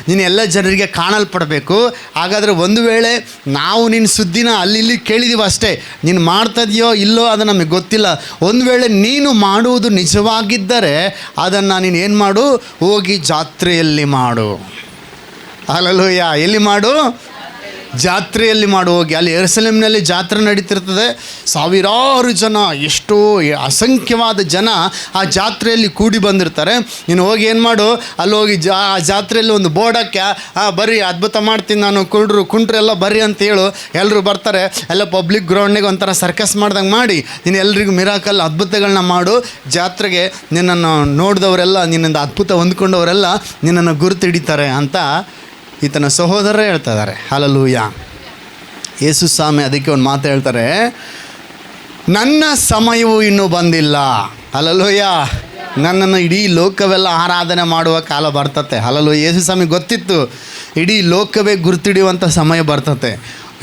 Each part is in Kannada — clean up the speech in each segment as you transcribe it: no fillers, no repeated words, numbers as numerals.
ನೀನು ಎಲ್ಲ ಜನರಿಗೆ ಕಾಣಲ್ಪಡಬೇಕು. ಹಾಗಾದರೆ ಒಂದು ವೇಳೆ ನಾವು ನಿನ್ನ ಸುದ್ದಿನ ಅಲ್ಲಿ ಕೇಳಿದ್ದೀವಿ ಅಷ್ಟೇ, ನೀನು ಮಾಡ್ತದೆಯೋ ಇಲ್ಲೋ ಅದು ನಮಗೆ ಗೊತ್ತಿಲ್ಲ. ಒಂದು ವೇಳೆ ನೀನು ಮಾಡುವುದು ನಿಜವಾಗಿದ್ದರೆ ಅದನ್ನು ನೀನು ಏನು ಮಾಡು, ಹೋಗಿ ಜಾತ್ರೆಯಲ್ಲಿ ಮಾಡು. ಹಲ್ಲೆಲೂಯ. ಎಲ್ಲಿ ಮಾಡು? ಜಾತ್ರೆಯಲ್ಲಿ ಮಾಡು. ಹೋಗಿ ಅಲ್ಲಿ ಯೆರೂಸಲೇಮಿನಲ್ಲಿ ಜಾತ್ರೆ ನಡೀತಿರ್ತದೆ. ಸಾವಿರಾರು ಜನ, ಎಷ್ಟೋ ಅಸಂಖ್ಯವಾದ ಜನ ಆ ಜಾತ್ರೆಯಲ್ಲಿ ಕೂಡಿ ಬಂದಿರ್ತಾರೆ. ನೀನು ಹೋಗಿ ಏನು ಮಾಡು, ಅಲ್ಲಿ ಹೋಗಿ ಆ ಜಾತ್ರೆಯಲ್ಲಿ ಒಂದು ಬೋರ್ಡ್ ಹಾಕ್ಯ, ಬರ್ರಿ ಅದ್ಭುತ ಮಾಡ್ತೀನಿ ನಾನು, ಕುಂಟ್ರೆಲ್ಲ ಬರ್ರಿ ಅಂತ ಹೇಳು. ಎಲ್ಲರೂ ಬರ್ತಾರೆ. ಎಲ್ಲ ಪಬ್ಲಿಕ್ ಗ್ರೌಂಡ್ನಾಗ ಒಂಥರ ಸರ್ಕಸ್ ಮಾಡ್ದಂಗೆ ಮಾಡಿ ನೀನು ಎಲ್ರಿಗೂ ಮಿರಾಕಲ್ ಅದ್ಭುತಗಳನ್ನ ಮಾಡು. ಜಾತ್ರೆಗೆ ನಿನ್ನನ್ನು ನೋಡಿದವರೆಲ್ಲ, ನಿನ್ನಿಂದ ಅದ್ಭುತ ಹೊಂದ್ಕೊಂಡವರೆಲ್ಲ ನಿನ್ನನ್ನು ಗುರುತು ಹಿಡಿತಾರೆ ಅಂತ ಈತನ ಸಹೋದರರೇ ಹೇಳ್ತಾ ಇದ್ದಾರೆ. ಹಲ್ಲೆಲೂಯ. ಯೇಸು ಸ್ವಾಮಿ ಅದಕ್ಕೆ ಒಂದು ಮಾತು ಹೇಳ್ತಾರೆ, ನನ್ನ ಸಮಯವು ಇನ್ನೂ ಬಂದಿಲ್ಲ. ಹಲ್ಲೆಲೂಯ. ನನ್ನನ್ನು ಇಡೀ ಲೋಕವೆಲ್ಲ ಆರಾಧನೆ ಮಾಡುವ ಕಾಲ ಬರ್ತತೆ. ಹಲ್ಲೆಲೂಯ. ಯೇಸು ಸ್ವಾಮಿ ಗೊತ್ತಿತ್ತು ಇಡೀ ಲೋಕವೇ ಗುರುತಿಡುವಂಥ ಸಮಯ ಬರ್ತತೆ,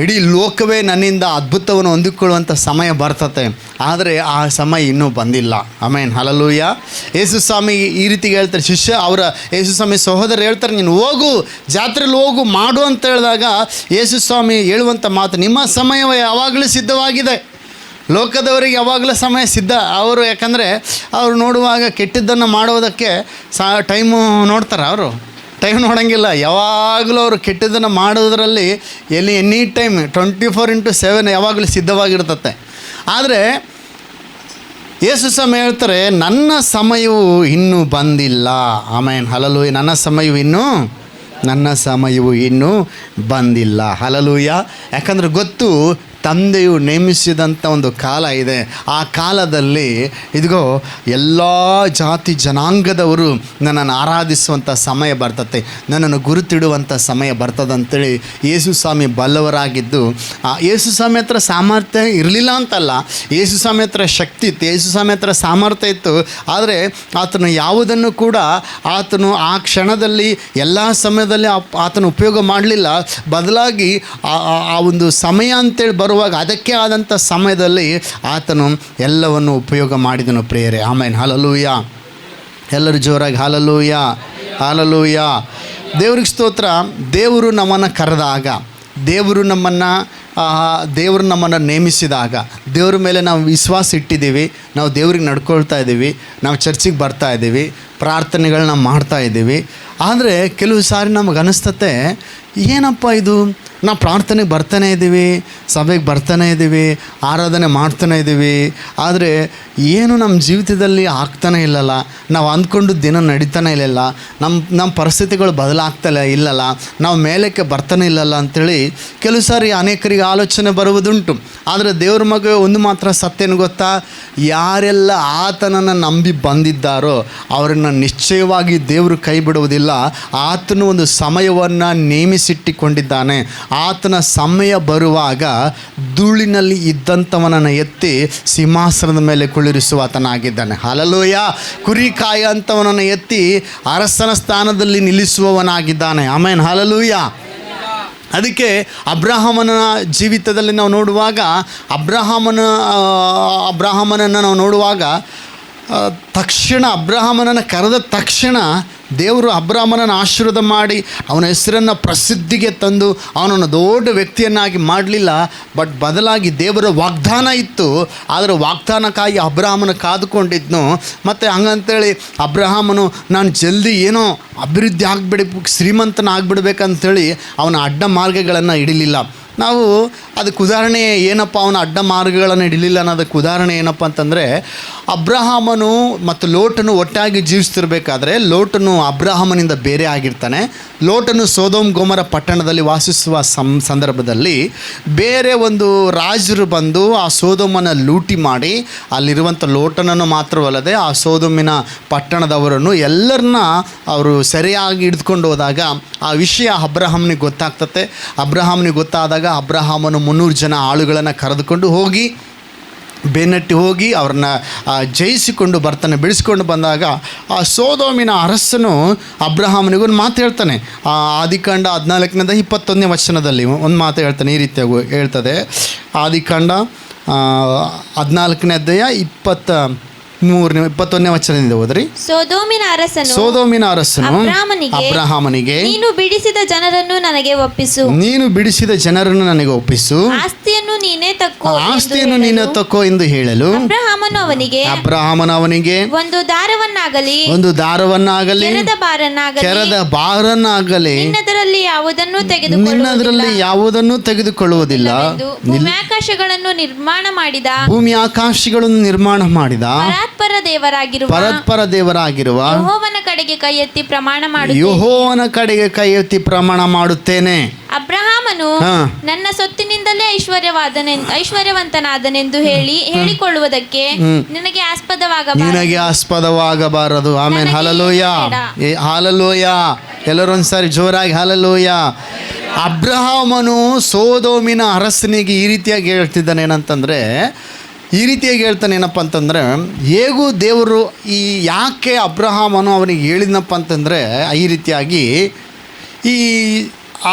ಇಡೀ ಲೋಕವೇ ನನ್ನಿಂದ ಅದ್ಭುತವನ್ನು ಹೊಂದಿಕೊಳ್ಳುವಂಥ ಸಮಯ ಬರ್ತತೆ. ಆದರೆ ಆ ಸಮಯ ಇನ್ನೂ ಬಂದಿಲ್ಲ. ಆಮೆನ್. ಹಲ್ಲೆಲೂಯ. ಯೇಸು ಸ್ವಾಮಿ ಈ ರೀತಿ ಹೇಳ್ತಾರೆ, ಯೇಸು ಸ್ವಾಮಿ ಸಹೋದರರು ಹೇಳ್ತಾರೆ, ನೀನು ಹೋಗು, ಜಾತ್ರೆಯಲ್ಲಿ ಹೋಗು, ಮಾಡು ಅಂತ ಹೇಳಿದಾಗ ಯೇಸು ಸ್ವಾಮಿ ಹೇಳುವಂಥ ಮಾತು, ನಿಮ್ಮ ಸಮಯ ಯಾವಾಗಲೂ ಸಿದ್ಧವಾಗಿದೆ. ಲೋಕದವರಿಗೆ ಯಾವಾಗಲೂ ಸಮಯ ಸಿದ್ಧ. ಅವರು ಯಾಕಂದರೆ ಅವರು ನೋಡುವಾಗ ಕೆಟ್ಟದ್ದನ್ನು ಮಾಡೋದಕ್ಕೆ ಟೈಮು ನೋಡ್ತಾರೆ. ಅವರು ಟೈಮ್ ನೋಡೋಂಗಿಲ್ಲ. ಯಾವಾಗಲೂ ಅವರು ಕೆಟ್ಟದ್ದನ್ನು ಮಾಡೋದರಲ್ಲಿ ಎನಿ ಟೈಮ್ 24/7 ಯಾವಾಗಲೂ ಸಿದ್ಧವಾಗಿರ್ತತೆ. ಆದರೆ ಯೇಸು ಸ್ವಾಮಿ ಹೇಳ್ತಾರೆ, ನನ್ನ ಸಮಯವು ಇನ್ನೂ ಬಂದಿಲ್ಲ. ಆಮೆನ್. ಹಲ್ಲೆಲೂಯ. ನನ್ನ ಸಮಯವು ಇನ್ನೂ ಬಂದಿಲ್ಲ. ಹಲ್ಲೆಲೂಯ. ಯಾಕಂದರೆ ಗೊತ್ತು, ತಂದೆಯು ನೇಮಿಸಿದಂಥ ಒಂದು ಕಾಲ ಇದೆ. ಆ ಕಾಲದಲ್ಲಿ ಇದಿಗೋ ಎಲ್ಲ ಜಾತಿ ಜನಾಂಗದವರು ನನ್ನನ್ನು ಆರಾಧಿಸುವಂಥ ಸಮಯ ಬರ್ತತೆ, ನನ್ನನ್ನು ಗುರುತಿಡುವಂಥ ಸಮಯ ಬರ್ತದಂತೇಳಿ ಯೇಸು ಸ್ವಾಮಿ ಬಲ್ಲವರಾಗಿದ್ದು, ಯೇಸು ಸ್ವಾಮಿ ಹತ್ರ ಸಾಮರ್ಥ್ಯ ಇರಲಿಲ್ಲ ಅಂತಲ್ಲ, ಯೇಸು ಸ್ವಾಮಿ ಹತ್ರ ಶಕ್ತಿ ಇತ್ತು, ಯೇಸು ಸ್ವಾಮಿ ಹತ್ರ ಸಾಮರ್ಥ್ಯ ಇತ್ತು. ಆದರೆ ಆತನು ಯಾವುದನ್ನು ಕೂಡ ಆತನು ಆ ಕ್ಷಣದಲ್ಲಿ ಎಲ್ಲ ಸಮಯದಲ್ಲಿ ಆತನು ಉಪಯೋಗ ಮಾಡಲಿಲ್ಲ. ಬದಲಾಗಿ ಆ ಒಂದು ಸಮಯ ಅಂತೇಳಿ ಬರುವಾಗ ಅದಕ್ಕೆ ಆದಂಥ ಸಮಯದಲ್ಲಿ ಆತನು ಎಲ್ಲವನ್ನು ಉಪಯೋಗ ಮಾಡಿದನು. ಪ್ರಿಯರೇ, ಆಮೆನ್. ಹಲ್ಲೆಲೂಯ. ಎಲ್ಲರೂ ಜೋರಾಗಿ ಹಲ್ಲೆಲೂಯ, ಹಲ್ಲೆಲೂಯ. ದೇವ್ರಿಗೆ ಸ್ತೋತ್ರ. ದೇವರು ನಮ್ಮನ್ನು ಕರೆದಾಗ, ದೇವರು ನಮ್ಮನ್ನು ನೇಮಿಸಿದಾಗ, ದೇವ್ರ ಮೇಲೆ ನಾವು ವಿಶ್ವಾಸ ಇಟ್ಟಿದ್ದೀವಿ, ನಾವು ದೇವ್ರಿಗೆ ನಡ್ಕೊಳ್ತಾ ಇದ್ದೀವಿ, ನಾವು ಚರ್ಚಿಗೆ ಬರ್ತಾ ಇದ್ದೀವಿ, ಪ್ರಾರ್ಥನೆಗಳನ್ನ ಮಾಡ್ತಾ ಇದ್ದೀವಿ. ಆದರೆ ಕೆಲವು ಸಾರಿ ನಮಗೆ ಅನಿಸ್ತತೆ, ಏನಪ್ಪ ಇದು, ನಾವು ಪ್ರಾರ್ಥನೆಗೆ ಬರ್ತಾನೆ ಇದ್ದೀವಿ, ಸಭೆಗೆ ಬರ್ತಾನೆ ಇದ್ದೀವಿ, ಆರಾಧನೆ ಮಾಡ್ತಾನೆ ಇದ್ದೀವಿ, ಆದರೆ ಏನು ನಮ್ಮ ಜೀವಿತದಲ್ಲಿ ಆಗ್ತಾನೆ ಇಲ್ಲಲ್ಲ, ನಾವು ಅಂದ್ಕೊಂಡು ದಿನ ನಡೀತಾನೆ ಇಲ್ಲಲ್ಲ, ನಮ್ಮ ಪರಿಸ್ಥಿತಿಗಳು ಬದಲಾಗ್ತಲೇ ಇಲ್ಲಲ್ಲ, ನಾವು ಮೇಲಕ್ಕೆ ಬರ್ತಾನೆ ಇಲ್ಲಲ್ಲ ಅಂಥೇಳಿ ಕೆಲವು ಸಾರಿ ಅನೇಕರಿಗೆ ಆಲೋಚನೆ ಬರುವುದುಂಟು. ಆದರೆ ದೇವ್ರ ಮಗ ಒಂದು ಮಾತ್ರ ಸತ್ಯನ ಗೊತ್ತಾ, ಯಾರೆಲ್ಲ ಆತನನ್ನು ನಂಬಿ ಬಂದಿದ್ದಾರೋ ಅವರನ್ನು ನಿಶ್ಚಯವಾಗಿ ದೇವರು ಕೈ ಬಿಡುವುದಿಲ್ಲ. ಆತನು ಒಂದು ಸಮಯವನ್ನು ನೇಮಿಸಿಟ್ಟಿಕೊಂಡಿದ್ದಾನೆ. ಆತನ ಸಮಯ ಬರುವಾಗ ಧೂಳಿನಲ್ಲಿ ಇದ್ದಂಥವನನ್ನು ಎತ್ತಿ ಸಿಂಹಾಸನದ ಮೇಲೆ ಕುಳ್ಳಿರಿಸುವ ಆತನಾಗಿದ್ದಾನೆ. ಹಲ್ಲೆಲೂಯ. ಕುರಿ ಕಾಯ ಅಂಥವನನ್ನು ಎತ್ತಿ ಅರಸನ ಸ್ಥಾನದಲ್ಲಿ ನಿಲ್ಲಿಸುವವನಾಗಿದ್ದಾನೆ. ಆಮೆನ್. ಹಲ್ಲೆಲೂಯ. ಅದಕ್ಕೆ ಅಬ್ರಹಾಮನ ಜೀವಿತದಲ್ಲಿ ನಾವು ನೋಡುವಾಗ, ಅಬ್ರಹಾಮನನ್ನು ನಾವು ನೋಡುವಾಗ ತಕ್ಷಣ ಅಬ್ರಹಾಮನನ್ನು ಕರೆದ ತಕ್ಷಣ ದೇವರು ಅಬ್ರಹಾಮನನ್ನು ಆಶೀರ್ವಾದ ಮಾಡಿ ಅವನ ಹೆಸರನ್ನು ಪ್ರಸಿದ್ಧಿಗೆ ತಂದು ಅವನನ್ನು ದೊಡ್ಡ ವ್ಯಕ್ತಿಯನ್ನಾಗಿ ಮಾಡಲಿಲ್ಲ. ಬಟ್ ಬದಲಾಗಿ ದೇವರ ವಾಗ್ದಾನ ಇತ್ತು. ಆದರೆ ವಾಗ್ದಾನಕ್ಕಾಗಿ ಅಬ್ರಹಾಮನ ಕಾದುಕೊಂಡಿದ್ನು. ಮತ್ತು ಹಂಗಂತೇಳಿ ಅಬ್ರಹಾಮನು ನಾನು ಜಲ್ದಿ ಏನೋ ಅಭಿವೃದ್ಧಿ ಆಗಿಬಿಡ್ಬೇಕು, ಶ್ರೀಮಂತನ ಆಗಿಬಿಡ್ಬೇಕಂತೇಳಿ ಅವನ ಅಡ್ಡ ಮಾರ್ಗಗಳನ್ನು ಹಿಡಿಲಿಲ್ಲ. ನಾವು ಅದಕ್ಕೆ ಉದಾಹರಣೆ ಏನಪ್ಪ, ಅವನ ಅಡ್ಡ ಮಾರ್ಗಗಳನ್ನು ಹಿಡಿಲಿಲ್ಲ ಅನ್ನೋದಕ್ಕೆ ಉದಾಹರಣೆ ಏನಪ್ಪ ಅಂತಂದರೆ, ಅಬ್ರಹಾಮನು ಮತ್ತು ಲೋಟನು ಒಟ್ಟಾಗಿ ಜೀವಿಸ್ತಿರ್ಬೇಕಾದ್ರೆ ಲೋಟನು ಅಬ್ರಹಾಮನಿಂದ ಬೇರೆ ಆಗಿರ್ತಾನೆ. ಲೋಟನು ಸೊದೋಮ್ ಗೊಮೋರ ಪಟ್ಟಣದಲ್ಲಿ ವಾಸಿಸುವ ಸಂದರ್ಭದಲ್ಲಿ ಬೇರೆ ಒಂದು ರಾಜರು ಬಂದು ಆ ಸೊದೋಮನ ಲೂಟಿ ಮಾಡಿ ಅಲ್ಲಿರುವಂಥ ಲೋಟನನ್ನು ಮಾತ್ರವಲ್ಲದೆ ಆ ಸೊದೋಮಿನ ಪಟ್ಟಣದವರನ್ನು ಎಲ್ಲರನ್ನ ಅವರು ಸರಿಯಾಗಿ ಹಿಡಿದುಕೊಂಡು ಹೋದಾಗ ಆ ವಿಷಯ ಅಬ್ರಹಾಮನಿಗೆ ಗೊತ್ತಾಗ್ತತೆ. ಅಬ್ರಹಾಮನಿಗೆ ಗೊತ್ತಾದಾಗ ಅಬ್ರಹಾಮನು 300 ಜನ ಆಳುಗಳನ್ನು ಕರೆದುಕೊಂಡು ಹೋಗಿ ಬೆನ್ನಟ್ಟಿ ಹೋಗಿ ಅವ್ರನ್ನ ಜಯಿಸಿಕೊಂಡು ಬರ್ತಾನೆ. ಬಿಡಿಸ್ಕೊಂಡು ಬಂದಾಗ ಆ ಸೊದೋಮಿನ ಅರಸನು ಅಬ್ರಹಾಮನಿಗೊಂದು ಮಾತು ಹೇಳ್ತಾನೆ. ಆದಿಕಾಂಡ 14-21 ವಚನದಲ್ಲಿ ಒಂದು ಮಾತು ಹೇಳ್ತಾನೆ. ಈ ರೀತಿಯಾಗಿ ಹೇಳ್ತದೆ. ಆದಿಕಾಂಡ 14ನೇ ಅಧ್ಯಾಯ 21ನೇ ವಚನದಿಂದ ಓದ್ರಿ. ಸೊದೋಮಿನ ಅರಸನು ಅಬ್ರಹಾಮನಿಗೆ ನೀನು ಬಿಡಿಸಿದ ಜನರನ್ನು ನನಗೆ ಒಪ್ಪಿಸು, ಆಸ್ತಿಯನ್ನು ನೀನೇ ತಕ್ಕೋ ಎಂದು ಹೇಳಲು ಅಬ್ರಹಾಮನು ಅವನಿಗೆ ಒಂದು ದಾರವನ್ನಾಗಲಿ ಕೆರದ ಬಾರನ್ನಾಗಲಿ ನಿನ್ನದರಲ್ಲಿ ಯಾವುದನ್ನು ತೆಗೆದುಕೊಳ್ಳುವುದಿಲ್ಲ. ಭೂಮಿ ಆಕಾಶಗಳನ್ನು ನಿರ್ಮಾಣ ಮಾಡಿದ ಪರಾತ್ಪರ ದೇವರಾಗಿರುವ ಯೆಹೋವನ ಕಡೆಗೆ ಕೈ ಎತ್ತಿ ಪ್ರಮಾಣ ಮಾಡುತ್ತೇನೆ. ಅಬ್ರಹಾಮನು ನನ್ನ ಸೊತ್ತಿನಿಂದಲೇ ಐಶ್ವರ್ಯವಂತನಾದನೆಂದು ಹೇಳಿಕೊಳ್ಳುವುದಕ್ಕೆ ನಿನಗೆ ಆಸ್ಪದವಾಗಬಾರದು. ಆಮೇನ್. ಹಲ್ಲೆಲೂಯ. ಎಲ್ಲರೂ ಒಂದ್ಸಾರಿ ಜೋರಾಗಿ ಹಲ್ಲೆಲೂಯ. ಅಬ್ರಹಾಮನು ಸೋದೋಮಿನ ಅರಸನಿಗೆ ಈ ರೀತಿಯಾಗಿ ಹೇಳ್ತಿದ್ದಾನೆ ಏನಪ್ಪ ಅಂತಂದರೆ ಹೇಗೂ ದೇವರು ಯಾಕೆ ಅಬ್ರಹಾಮನು ಅವನಿಗೆ ಹೇಳಿದ್ನಪ್ಪ ಅಂತಂದರೆ ಈ ರೀತಿಯಾಗಿ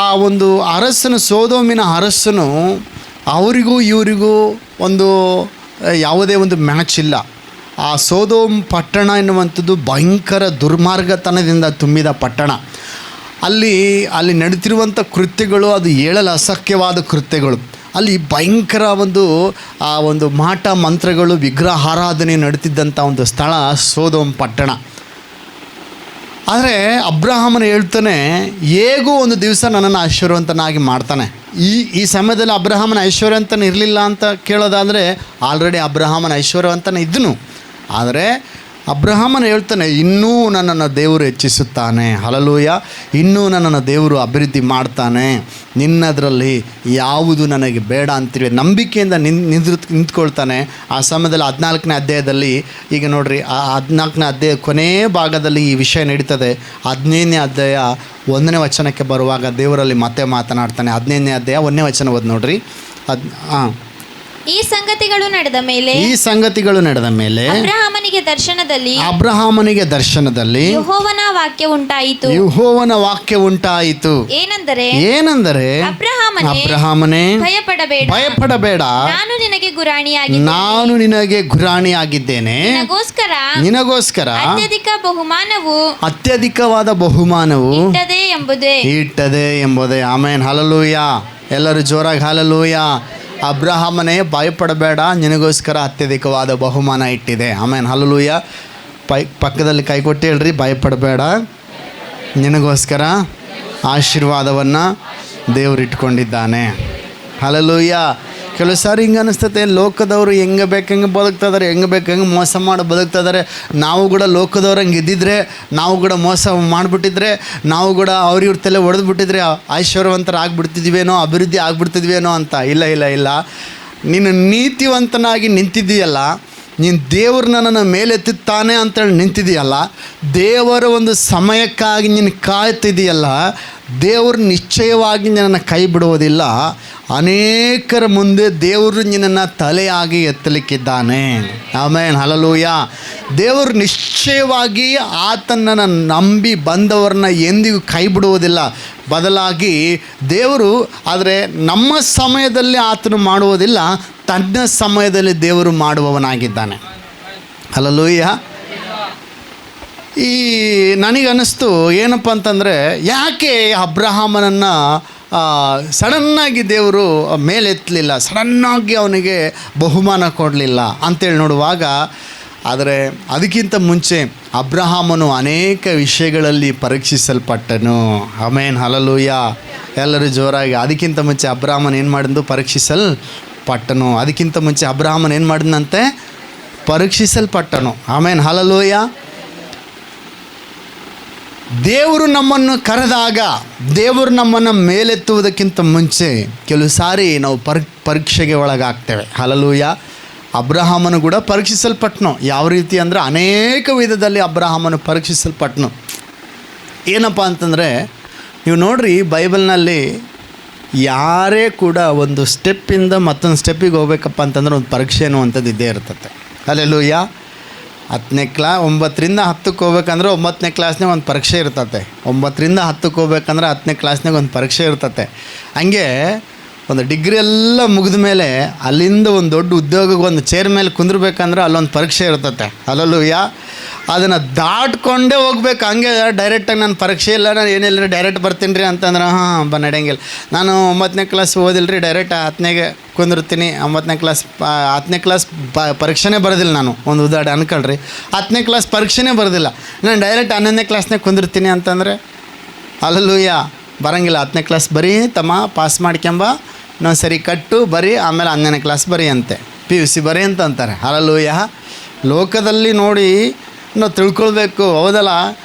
ಆ ಒಂದು ಅರಸನು, ಸೋದೋಮಿನ ಅರಸನು, ಅವರಿಗೂ ಇವರಿಗೂ ಯಾವುದೇ ಒಂದು ಮ್ಯಾಚ್ ಇಲ್ಲ. ಆ ಸೋದೋಮ್ ಪಟ್ಟಣ ಎನ್ನುವಂಥದ್ದು ಭಯಂಕರ ದುರ್ಮಾರ್ಗತನದಿಂದ ತುಂಬಿದ ಪಟ್ಟಣ. ಅಲ್ಲಿ ನಡೀತಿರುವಂಥ ಕೃತ್ಯಗಳು ಅದು ಹೇಳಲು ಅಸಖ್ಯವಾದ ಕೃತ್ಯಗಳು. ಅಲ್ಲಿ ಭಯಂಕರ ಒಂದು ಮಾಟ ಮಂತ್ರಗಳು, ವಿಗ್ರಹಾರಾಧನೆ ನಡೀತಿದ್ದಂಥ ಒಂದು ಸ್ಥಳ ಸೋದೋಮ್ ಪಟ್ಟಣ. ಆದರೆ ಅಬ್ರಹಾಮನು ಹೇಳ್ತಾನೆ, ಹೇಗೂ ಒಂದು ದಿವಸ ನನ್ನನ್ನು ಐಶ್ವರ್ಯವಂತನಾಗಿ ಮಾಡ್ತಾನೆ. ಈ ಸಮಯದಲ್ಲಿ ಅಬ್ರಹಾಮನ ಐಶ್ವರ್ಯವಂತನ ಇರಲಿಲ್ಲ ಅಂತ ಕೇಳೋದಾದರೆ ಆಲ್ರೆಡಿ ಅಬ್ರಹಾಮನ ಐಶ್ವರ್ಯವಂತನ ಇದ್ದನು. ಆದರೆ ಅಬ್ರಹಾಮನು ಹೇಳ್ತಾನೆ, ಇನ್ನೂ ನನ್ನನ್ನು ದೇವರು ಹೆಚ್ಚಿಸುತ್ತಾನೆ. ಹಲ್ಲೆಲೂಯ. ಇನ್ನೂ ನನ್ನನ್ನು ದೇವರು ಅಭಿವೃದ್ಧಿ ಮಾಡ್ತಾನೆ. ನಿನ್ನದರಲ್ಲಿ ಯಾವುದು ನನಗೆ ಬೇಡ ಅಂತೇಳಿ ನಂಬಿಕೆಯಿಂದ ನಿಂತ್ಕೊಳ್ತಾನೆ. ಆ ಸಮಯದಲ್ಲಿ 14ನೇ ಅಧ್ಯಾಯದಲ್ಲಿ ಈಗ ನೋಡ್ರಿ, ಆ 14ನೇ ಅಧ್ಯಾಯ ಕೊನೆಯ ಭಾಗದಲ್ಲಿ ಈ ವಿಷಯ ನಡೀತದೆ. 15ನೇ ಅಧ್ಯಾಯ 1ನೇ ವಚನಕ್ಕೆ ಬರುವಾಗ ದೇವರಲ್ಲಿ ಮತ್ತೆ ಮಾತನಾಡ್ತಾನೆ. 15ನೇ ಅಧ್ಯಾಯ 1ನೇ ವಚನ ಓದಿ ನೋಡ್ರಿ. ಈ ಸಂಗತಿಗಳು ನಡೆದ ಮೇಲೆ ಅಬ್ರಹಾಮನಿಗೆ ದರ್ಶನದಲ್ಲಿ ಯೆಹೋವನ ವಾಕ್ಯ ಉಂಟಾಯಿತು. ಏನೆಂದರೆ ಅಬ್ರಹಾಮನೇ, ಭಯಪಡಬೇಡ, ನಾನು ನಿನಗೆ ಗುರಾಣಿಯಾಗಿದ್ದೇನೆ. ನಿನಗೋಸ್ಕರ ಅತ್ಯಧಿಕವಾದ ಬಹುಮಾನವು ಇಟ್ಟದೆ ಎಂಬುದೇ. ಆಮೆನ್. ಹಲ್ಲೆಲೂಯ. ಎಲ್ಲರೂ ಜೋರಾಗಿ ಹಲ್ಲೆಲೂಯ. ಅಬ್ರಹಾಮನೇ, ಭಯಪಡಬೇಡ, ನಿನಗೋಸ್ಕರ ಅತ್ಯಧಿಕವಾದ ಬಹುಮಾನ ಇಟ್ಟಿದೆ. ಆಮೇನ್. ಹಲ್ಲೆಲೂಯ. ಪಕ್ಕದಲ್ಲಿ ಕೈ ಕೊಟ್ಟು ಹೇಳ್ರಿ, ಭಯಪಡಬೇಡ, ನಿನಗೋಸ್ಕರ ಆಶೀರ್ವಾದವನ್ನು ದೇವರು ಇಟ್ಕೊಂಡಿದ್ದಾನೆ. ಹಲ್ಲೆಲೂಯ. ಕೆಲವು ಸಾರಿ ಹಿಂಗೆ ಅನಿಸ್ತತೆ, ಲೋಕದವರು ಹೆಂಗೆ ಬೇಕಂಗೆ ಬದುಕ್ತಿದ್ದಾರೆ, ಹೆಂಗೆ ಬೇಕಂಗೆ ಮೋಸ ಮಾಡಿ ಬದುಕ್ತಿದ್ದಾರೆ. ನಾವು ಕೂಡ ಲೋಕದವ್ರು ಹಂಗೆ ಇದ್ದಿದ್ರೆ, ನಾವು ಕೂಡ ಮೋಸ ಮಾಡಿಬಿಟ್ಟಿದ್ರೆ, ನಾವು ಕೂಡ ಅವ್ರ ತಲೆ ಹೊಡೆದ್ಬಿಟ್ಟಿದ್ರೆ ಐಶ್ವರ್ಯವಂತರ ಆಗ್ಬಿಡ್ತಿದ್ವೇನೋ, ಅಭಿವೃದ್ಧಿ ಆಗ್ಬಿಡ್ತಿದ್ವೇನೋ ಅಂತ. ಇಲ್ಲ. ನೀನು ನೀತಿವಂತನಾಗಿ ನಿಂತಿದ್ದೀಯಲ್ಲ, ನೀನು ದೇವರು ನನ್ನನ್ನು ಮೇಲೆತ್ತುತ್ತಾನೆ ಅಂತೇಳಿ ನಿಂತಿದೆಯಲ್ಲ, ದೇವರ ಒಂದು ಸಮಯಕ್ಕಾಗಿ ನೀನು ಕಾಯ್ತಿದೆಯಲ್ಲ, ದೇವರು ನಿಶ್ಚಯವಾಗಿ ನಿನ್ನನ್ನು ಕೈ ಬಿಡುವುದಿಲ್ಲ. ಅನೇಕರ ಮುಂದೆ ದೇವರು ನಿನ್ನನ್ನು ತಲೆಯಾಗಿ ಎತ್ತಲಿಕ್ಕಿದ್ದಾನೆ. ಆಮೇನ್. ಹಲ್ಲೆಲೂಯ. ದೇವರು ನಿಶ್ಚಯವಾಗಿ ಆತನನ್ನು ನಂಬಿ ಬಂದವರನ್ನ ಎಂದಿಗೂ ಕೈ ಬಿಡುವುದಿಲ್ಲ. ಬದಲಾಗಿ ದೇವರು, ಆದರೆ ನಮ್ಮ ಸಮಯದಲ್ಲಿ ಆತನು ಮಾಡುವುದಿಲ್ಲ, ತನ್ನ ಸಮಯದಲ್ಲಿ ದೇವರು ಮಾಡುವವನಾಗಿದ್ದಾನೆ. ಹಲ್ಲೆಲೂಯ. ನನಗನ್ನಿಸ್ತು ಏನಪ್ಪ ಅಂತಂದರೆ, ಯಾಕೆ ಅಬ್ರಹಾಮನನ್ನು ಸಡನ್ನಾಗಿ ದೇವರು ಮೇಲೆತ್ತಲಿಲ್ಲ, ಸಡನ್ನಾಗಿ ಅವನಿಗೆ ಬಹುಮಾನ ಕೊಡಲಿಲ್ಲ ಅಂತೇಳಿ ನೋಡುವಾಗ, ಆದರೆ ಅದಕ್ಕಿಂತ ಮುಂಚೆ ಅಬ್ರಹಾಮನು ಅನೇಕ ವಿಷಯಗಳಲ್ಲಿ ಪರೀಕ್ಷಿಸಲ್ಪಟ್ಟನು. ಆಮೇನ್. ಹಲ್ಲೆಲೂಯ. ಎಲ್ಲರೂ ಜೋರಾಗಿ. ಅದಕ್ಕಿಂತ ಮುಂಚೆ ಅಬ್ರಹಾಮನ್ ಏನು ಮಾಡಿದ್ದು? ಪರೀಕ್ಷಿಸಲ್ಪಟ್ಟನು. ಅದಕ್ಕಿಂತ ಮುಂಚೆ ಅಬ್ರಹಾಮನ್ ಏನು ಮಾಡಿದಂತೆ? ಪರೀಕ್ಷಿಸಲ್ಪಟ್ಟನು. ಆಮೇನ್. ಹಲ್ಲೆಲೂಯ. ದೇವರು ನಮ್ಮನ್ನು ಕರೆದಾಗ, ದೇವರು ನಮ್ಮನ್ನು ಮೇಲೆತ್ತುವುದಕ್ಕಿಂತ ಮುಂಚೆ ಕೆಲವು ಸಾರಿ ನಾವು ಪರೀಕ್ಷೆಗೆ ಒಳಗಾಗ್ತೇವೆ. ಹಲ್ಲೆಲೂಯ. ಅಬ್ರಹಾಮನು ಕೂಡ ಪರೀಕ್ಷಿಸಲ್ಪಟ್ಟನು. ಯಾವ ರೀತಿ ಅಂದರೆ, ಅನೇಕ ವಿಧದಲ್ಲಿ ಅಬ್ರಹಾಮನು ಪರೀಕ್ಷಿಸಲ್ಪಟ್ಟನು. ಏನಪ್ಪ ಅಂತಂದರೆ, ನೀವು ನೋಡ್ರಿ, ಬೈಬಲ್ನಲ್ಲಿ ಯಾರೇ ಕೂಡ ಒಂದು ಸ್ಟೆಪ್ಪಿಂದ ಮತ್ತೊಂದು ಸ್ಟೆಪ್ಪಿಗೆ ಹೋಗ್ಬೇಕಪ್ಪ ಅಂತಂದ್ರೆ ಒಂದು ಪರೀಕ್ಷೆ ಅನ್ನುವಂಥದ್ದು ಇದ್ದೇ ಇರ್ತದೆ. ಹಲ್ಲೆಲೂಯ. 9ರಿಂದ 10ಕ್ಕೆ ಹೋಗ್ಬೇಕಂದ್ರೆ 9ನೇ ಕ್ಲಾಸ್ನಾಗ ಒಂದು ಪರೀಕ್ಷೆ ಇರ್ತತೆ. 9ರಿಂದ 10ಕ್ಕೆ ಹೋಗ್ಬೇಕಂದ್ರೆ 10ನೇ ಕ್ಲಾಸ್ನಾಗ ಒಂದು ಪರೀಕ್ಷೆ ಇರ್ತತೆ. ಹಂಗೆ ಒಂದು ಡಿಗ್ರಿ ಎಲ್ಲ ಮುಗಿದ ಮೇಲೆ ಅಲ್ಲಿಂದ ಒಂದು ದೊಡ್ಡ ಉದ್ಯೋಗಕ್ಕೆ ಒಂದು ಚೇರ್ ಮೇಲೆ ಕುಂದಿರ್ಬೇಕಂದ್ರೆ ಅಲ್ಲೊಂದು ಪರೀಕ್ಷೆ ಇರ್ತತೆ. ಅಲ್ಲೂಯ್ಯ ಅದನ್ನು ದಾಟ್ಕೊಂಡೇ ಹೋಗ್ಬೇಕು. ಹಂಗೆ ಡೈರೆಕ್ಟಾಗಿ ನಾನು ಪರೀಕ್ಷೆ ಇಲ್ಲ, ನಾನು ಏನಿಲ್ಲ ರೀ ಡೈರೆಕ್ಟ್ ಬರ್ತೀನಿ ರೀ ಅಂತಂದ್ರೆ ನಡೆಯಂಗಿಲ್ಲ. ನಾನು 9ನೇ ಕ್ಲಾಸ್ ಓದಿಲ್ಲ ರೀ, ಡೈರೆಕ್ಟ್ 10ನೇಗೆ ಕುಂದಿರ್ತೀನಿ. 9ನೇ ಕ್ಲಾಸ್ 10ನೇ ಕ್ಲಾಸ್ ಪರೀಕ್ಷೆನೇ ಬರೋದಿಲ್ಲ ನಾನು. ಒಂದು ಉದಾಹರಣೆ ಅನ್ಕೊಳ್ರಿ, 10ನೇ ಕ್ಲಾಸ್ ಪರೀಕ್ಷೆನೇ ಬರೋದಿಲ್ಲ, ನಾನು ಡೈರೆಕ್ಟ್ 11ನೇ ಕ್ಲಾಸ್ನಾಗ ಕುಂದಿರ್ತೀನಿ ಅಂತಂದರೆ ಅಲ್ಲೂಯ್ಯ ಬರೋಂಗಿಲ್ಲ. 10ನೇ ಕ್ಲಾಸ್ ಬರೀ ತಮ್ಮ ಪಾಸ್ ಮಾಡ್ಕೊಂಬ, ನಾವು ಸರಿ ಕಟ್ಟು ಬರೀ, ಆಮೇಲೆ 11ನೇ ಕ್ಲಾಸ್ ಬರೀ ಅಂತೆ, PUC ಬರೀ ಅಂತ ಅಂತಾರೆ. ಅಲ್ಲೂಯ್ಯ ಲೋಕದಲ್ಲಿ ನೋಡಿ ನಾವು ತಿಳ್ಕೊಳ್ಬೇಕು, ಹೌದಲ್ಲ?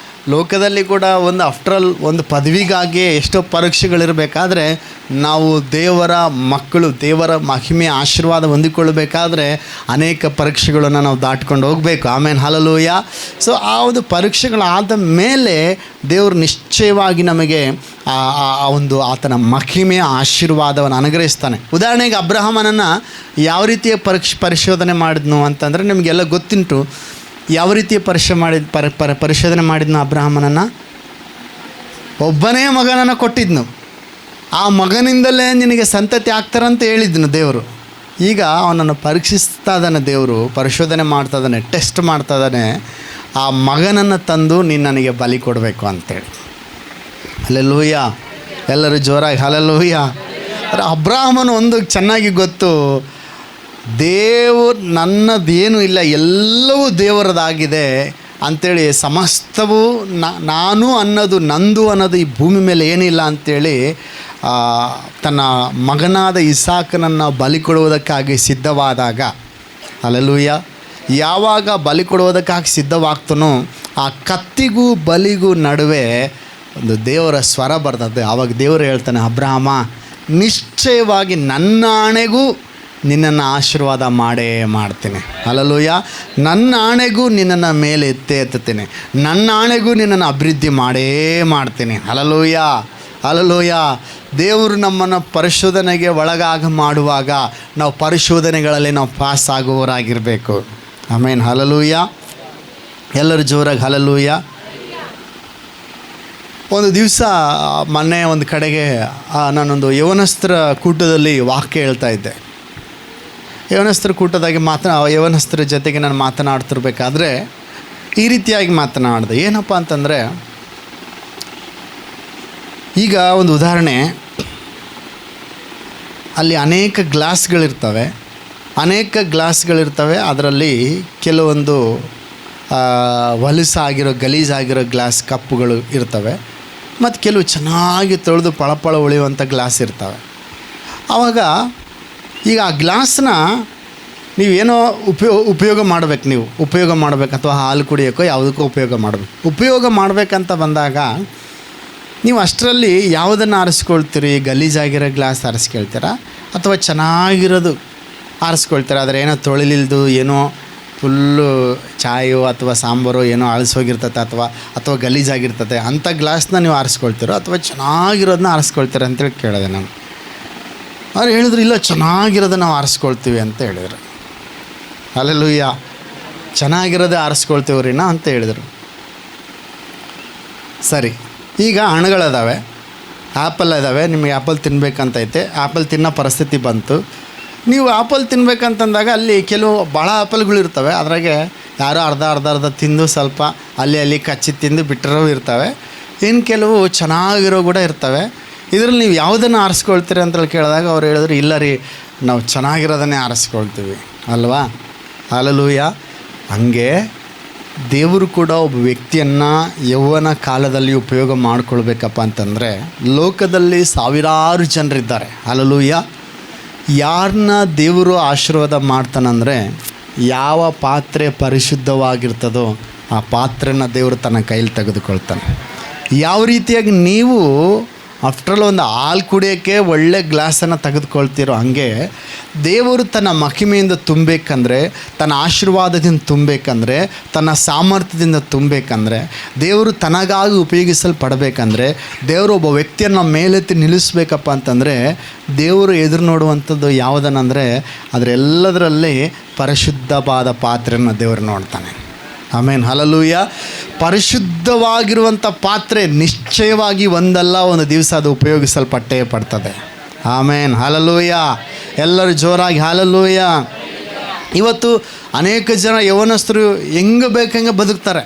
ಲೋಕದಲ್ಲಿ ಕೂಡ ಒಂದು ಆಫ್ಟ್ರಲ್ ಒಂದು ಪದವಿಗಾಗಿ ಎಷ್ಟೋ ಪರೀಕ್ಷೆಗಳಿರಬೇಕಾದ್ರೆ ನಾವು ದೇವರ ಮಕ್ಕಳು, ದೇವರ ಮಹಿಮೆ ಆಶೀರ್ವಾದ ಹೊಂದಿಕೊಳ್ಳಬೇಕಾದ್ರೆ ಅನೇಕ ಪರೀಕ್ಷೆಗಳನ್ನು ನಾವು ದಾಟ್ಕೊಂಡು ಹೋಗಬೇಕು. ಆಮೇಲೆ ಹಲ್ಲೆಲೂಯಾ. ಸೊ ಆ ಒಂದು ಪರೀಕ್ಷೆಗಳಾದ ಮೇಲೆ ದೇವರು ನಿಶ್ಚಯವಾಗಿ ನಮಗೆ ಆ ಒಂದು ಆತನ ಮಹಿಮೆಯ ಆಶೀರ್ವಾದವನ್ನು ಅನುಗ್ರಹಿಸ್ತಾನೆ. ಉದಾಹರಣೆಗೆ ಅಬ್ರಹಾಮನನ್ನು ಯಾವ ರೀತಿಯ ಪರಿಶೋಧನೆ ಮಾಡಿದ್ನು ಅಂತಂದರೆ ನಿಮಗೆಲ್ಲ ಗೊತ್ತುಂಟು. ಯಾವ ರೀತಿಯ ಪರಿಶೋಧನೆ ಮಾಡಿದ್ನು ಅಬ್ರಹಾಮನನ್ನು? ಒಬ್ಬನೇ ಮಗನನ್ನು ಕೊಟ್ಟಿದ್ನು. ಆ ಮಗನಿಂದಲೇ ನಿನಗೆ ಸಂತತಿ ಆಗ್ತಾರಂತ ಹೇಳಿದ್ನು ದೇವರು. ಈಗ ಅವನನ್ನು ಪರೀಕ್ಷಿಸ್ತಾ ಇದ್ದಾನೆ ದೇವರು, ಪರಿಶೋಧನೆ ಮಾಡ್ತಾ ಇದ್ದಾನೆ, ಟೆಸ್ಟ್ ಮಾಡ್ತಾ ಇದ್ದಾನೆ. ಆ ಮಗನನ್ನು ತಂದು ನೀನು ನನಗೆ ಬಲಿ ಕೊಡಬೇಕು ಅಂತೇಳಿ. ಹಲ್ಲೆಲೂಯಾ. ಎಲ್ಲರೂ ಜೋರಾಗಿ ಹಲ್ಲೆಲೂಯಾ. ಅಬ್ರಹಾಮನು ಒಂದು ಚೆನ್ನಾಗಿ ಗೊತ್ತು, ದೇವರು ನನ್ನದೇನೂ ಇಲ್ಲ, ಎಲ್ಲವೂ ದೇವರದಾಗಿದೆ ಅಂಥೇಳಿ, ಸಮಸ್ತವೂ ನಾನು ಅನ್ನೋದು ನಂದು ಅನ್ನೋದು ಈ ಭೂಮಿ ಮೇಲೆ ಏನಿಲ್ಲ ಅಂಥೇಳಿ ತನ್ನ ಮಗನಾದ ಇಸಾಕನನ್ನು ಬಲಿ ಕೊಡುವುದಕ್ಕಾಗಿ ಸಿದ್ಧವಾದಾಗ, ಹಲ್ಲೆಲೂಯಾ, ಯಾವಾಗ ಬಲಿ ಕೊಡುವುದಕ್ಕಾಗಿ ಸಿದ್ಧವಾಗ್ತಾನೋ ಆ ಕತ್ತಿಗೂ ಬಲಿಗೂ ನಡುವೆ ಒಂದು ದೇವರ ಸ್ವರ ಬರ್ತದೆ. ಆವಾಗ ದೇವರು ಹೇಳ್ತಾನೆ, ಅಬ್ರಹಾಮ ನಿಶ್ಚಯವಾಗಿ ನನ್ನ ಆಣೆಗೂ ನಿನ್ನನ್ನು ಆಶೀರ್ವಾದ ಮಾಡೇ ಮಾಡ್ತೀನಿ. ಹಲ್ಲೆಲೂಯಾ. ನನ್ನ ಆಣೆಗೂ ನಿನ್ನನ್ನು ಮೇಲೆ ಎತ್ತುತ್ತೇನೆ, ನನ್ನ ಆಣೆಗೂ ನಿನ್ನನ್ನು ಅಭಿವೃದ್ಧಿ ಮಾಡೇ ಮಾಡ್ತೀನಿ. ಹಲ್ಲೆಲೂಯಾ. ಹಲ್ಲೆಲೂಯಾ. ದೇವರು ನಮ್ಮನ್ನು ಪರಿಶೋಧನೆಗೆ ಒಳಗಾಗಿ ಮಾಡುವಾಗ ನಾವು ಪರಿಶೋಧನೆಗಳಲ್ಲಿ ನಾವು ಪಾಸ್ ಆಗುವವರಾಗಿರಬೇಕು. ಆಮೇನ್. ಹಲ್ಲೆಲೂಯಾ. ಎಲ್ಲರೂ ಜೋರಾಗಿ ಹಲ್ಲೆಲೂಯಾ. ಒಂದು ದಿವಸ ಮೊನ್ನೆ ಒಂದು ಕಡೆಗೆ ನಾನೊಂದು ಯವನಸ್ಥರ ಕೂಟದಲ್ಲಿ ವಾಕ್ಯ ಹೇಳ್ತಾ ಇದ್ದೆ. ಯವನಸ್ಥರ ಕೂಟದಾಗಿ ಯವನಸ್ಥರ ಜೊತೆಗೆ ನಾನು ಮಾತನಾಡ್ತಿರ್ಬೇಕಾದ್ರೆ ಈ ರೀತಿಯಾಗಿ ಮಾತನಾಡಿದೆ. ಏನಪ್ಪ ಅಂತಂದರೆ, ಈಗ ಒಂದು ಉದಾಹರಣೆ, ಅಲ್ಲಿ ಅನೇಕ ಗ್ಲಾಸ್ಗಳಿರ್ತವೆ, ಅದರಲ್ಲಿ ಕೆಲವೊಂದು ಹೊಲಸಾಗಿರೋ ಗಲೀಜಾಗಿರೋ ಗ್ಲಾಸ್ ಕಪ್ಪುಗಳು ಇರ್ತವೆ, ಮತ್ತು ಕೆಲವು ಚೆನ್ನಾಗಿ ತೊಳೆದು ಪಳಪಳ ಉಳಿಯುವಂಥ ಗ್ಲಾಸ್ ಇರ್ತವೆ. ಆವಾಗ ಈಗ ಆ ಗ್ಲಾಸ್ನ ನೀವೇನೋ ಉಪಯೋಗ ಮಾಡಬೇಕು, ನೀವು ಉಪಯೋಗ ಮಾಡಬೇಕು, ಅಥವಾ ಹಾಲು ಕುಡಿಯೋಕ್ಕೋ ಯಾವುದಕ್ಕೂ ಉಪಯೋಗ ಮಾಡಬೇಕಂತ ಬಂದಾಗ ನೀವು ಅಷ್ಟರಲ್ಲಿ ಯಾವುದನ್ನು ಆರಿಸ್ಕೊಳ್ತೀರಿ? ಗಲೀಜಾಗಿರೋ ಗ್ಲಾಸ್ ಆರಿಸ್ಕೊಳ್ತೀರಾ ಅಥವಾ ಚೆನ್ನಾಗಿರೋದು ಆರಿಸ್ಕೊಳ್ತೀರಾ? ಆದರೆ ಏನೋ ತೊಳಿಲಿಲ್ದು, ಏನೋ ಫುಲ್ಲು ಚಾಯೋ ಅಥವಾ ಸಾಂಬಾರು ಏನೋ ಅಳಿಸೋಗಿರ್ತತೆ ಅಥವಾ ಗಲೀಜಾಗಿರ್ತತೆ ಅಂಥ ಗ್ಲಾಸ್ನ ನೀವು ಆರಿಸ್ಕೊಳ್ತೀರೋ ಅಥವಾ ಚೆನ್ನಾಗಿರೋದನ್ನ ಆರಿಸ್ಕೊಳ್ತೀರ ಅಂತೇಳಿ ಕೇಳಿದೆ ನಾನು. ಅವ್ರು ಹೇಳಿದ್ರು, ಇಲ್ಲ ಚೆನ್ನಾಗಿರೋದು ನಾವು ಆರಿಸ್ಕೊಳ್ತೀವಿ ಅಂತ ಹೇಳಿದರು. ಹಲ್ಲೆಲೂಯಾ. ಚೆನ್ನಾಗಿರೋದೇ ಆರಿಸ್ಕೊಳ್ತೀವ್ರಿ ನಾ ಅಂತ ಹೇಳಿದರು. ಸರಿ, ಈಗ ಹಣ್ಣುಗಳಿದಾವೆ, ಆ್ಯಪಲ್ ಇದ್ದಾವೆ, ನಿಮಗೆ ಆ್ಯಪಲ್ ತಿನ್ನಬೇಕಂತೈತೆ, ಆ್ಯಪಲ್ ತಿನ್ನೋ ಪರಿಸ್ಥಿತಿ ಬಂತು. ನೀವು ಆ್ಯಪಲ್ ತಿನ್ಬೇಕಂತಂದಾಗ ಅಲ್ಲಿ ಕೆಲವು ಭಾಳ ಆ್ಯಪಲ್ಗಳಿರ್ತವೆ, ಅದ್ರಾಗೆ ಯಾರೋ ಅರ್ಧ ತಿಂದು ಸ್ವಲ್ಪ ಅಲ್ಲಿ ಕಚ್ಚಿ ತಿಂದು ಬಿಟ್ಟಿರೋ ಇರ್ತವೆ, ಇನ್ನು ಕೆಲವು ಚೆನ್ನಾಗಿರೋ ಕೂಡ ಇರ್ತವೆ. ಇದರಲ್ಲಿ ನೀವು ಯಾವುದನ್ನು ಆರಿಸ್ಕೊಳ್ತೀರಿ ಅಂತೇಳಿ ಕೇಳಿದಾಗ ಅವ್ರು ಹೇಳಿದ್ರು, ಇಲ್ಲ ರೀ ನಾವು ಚೆನ್ನಾಗಿರೋದನ್ನೇ ಆರಿಸ್ಕೊಳ್ತೀವಿ ಅಲ್ವಾ. ಹಲ್ಲೆಲೂಯಾ. ಹಂಗೆ ದೇವರು ಕೂಡ ಒಬ್ಬ ವ್ಯಕ್ತಿಯನ್ನು ಯೌವನ ಕಾಲದಲ್ಲಿ ಉಪಯೋಗ ಮಾಡಿಕೊಳ್ಬೇಕಪ್ಪ ಅಂತಂದರೆ, ಲೋಕದಲ್ಲಿ ಸಾವಿರಾರು ಜನರಿದ್ದಾರೆ. ಹಲ್ಲೆಲೂಯಾ. ಯಾರನ್ನ ದೇವರು ಆಶೀರ್ವಾದ ಮಾಡ್ತಾನಂದರೆ, ಯಾವ ಪಾತ್ರೆ ಪರಿಶುದ್ಧವಾಗಿರ್ತದೋ ಆ ಪಾತ್ರೆನ ದೇವರು ತನ್ನ ಕೈಲಿ ತೆಗೆದುಕೊಳ್ತಾನೆ. ಯಾವ ರೀತಿಯಾಗಿ ನೀವು ಆಫ್ಟ್ರಲ್ ಒಂದು ಹಾಲು ಕುಡಿಯೋಕ್ಕೆ ಒಳ್ಳೆ ಗ್ಲಾಸನ್ನು ತೆಗೆದುಕೊಳ್ತೀರೋ, ಹಾಗೆ ದೇವರು ತನ್ನ ಮಹಿಮೆಯಿಂದ ತುಂಬಬೇಕಂದ್ರೆ, ತನ್ನ ಆಶೀರ್ವಾದದಿಂದ ತುಂಬಬೇಕಂದ್ರೆ, ತನ್ನ ಸಾಮರ್ಥ್ಯದಿಂದ ತುಂಬಬೇಕಂದ್ರೆ, ದೇವರು ತನಗಾಗಿ ಉಪಯೋಗಿಸಲ್ಪಡಬೇಕಂದ್ರೆ, ದೇವರು ಒಬ್ಬ ವ್ಯಕ್ತಿಯನ್ನು ಮೇಲೆತ್ತಿ ನಿಲ್ಲಿಸ್ಬೇಕಪ್ಪ ಅಂತಂದರೆ, ದೇವರು ಎದುರು ನೋಡುವಂಥದ್ದು ಯಾವುದನ್ನಂದರೆ ಅದರೆಲ್ಲದರಲ್ಲಿ ಪರಿಶುದ್ಧವಾದ ಪಾತ್ರೆಯನ್ನು ದೇವರು ನೋಡ್ತಾನೆ. ಆಮೇನ್. ಹಲ್ಲೆಲೂಯಾ. ಪರಿಶುದ್ಧವಾಗಿರುವಂಥ ಪಾತ್ರೆ ನಿಶ್ಚಯವಾಗಿ ಒಂದಲ್ಲ ಒಂದು ದಿವಸ ಅದು ಉಪಯೋಗಿಸಲ್ಪಟ್ಟೇ ಪಡ್ತದೆ. ಆಮೇನ್, ಹಲ್ಲೆಲೂಯಾ. ಎಲ್ಲರೂ ಜೋರಾಗಿ ಹಲ್ಲೆಲೂಯಾ. ಇವತ್ತು ಅನೇಕ ಜನ ಯೌವನಸ್ಥರು ಹೆಂಗೆ ಬೇಕಂಗೆ ಬದುಕ್ತಾರೆ.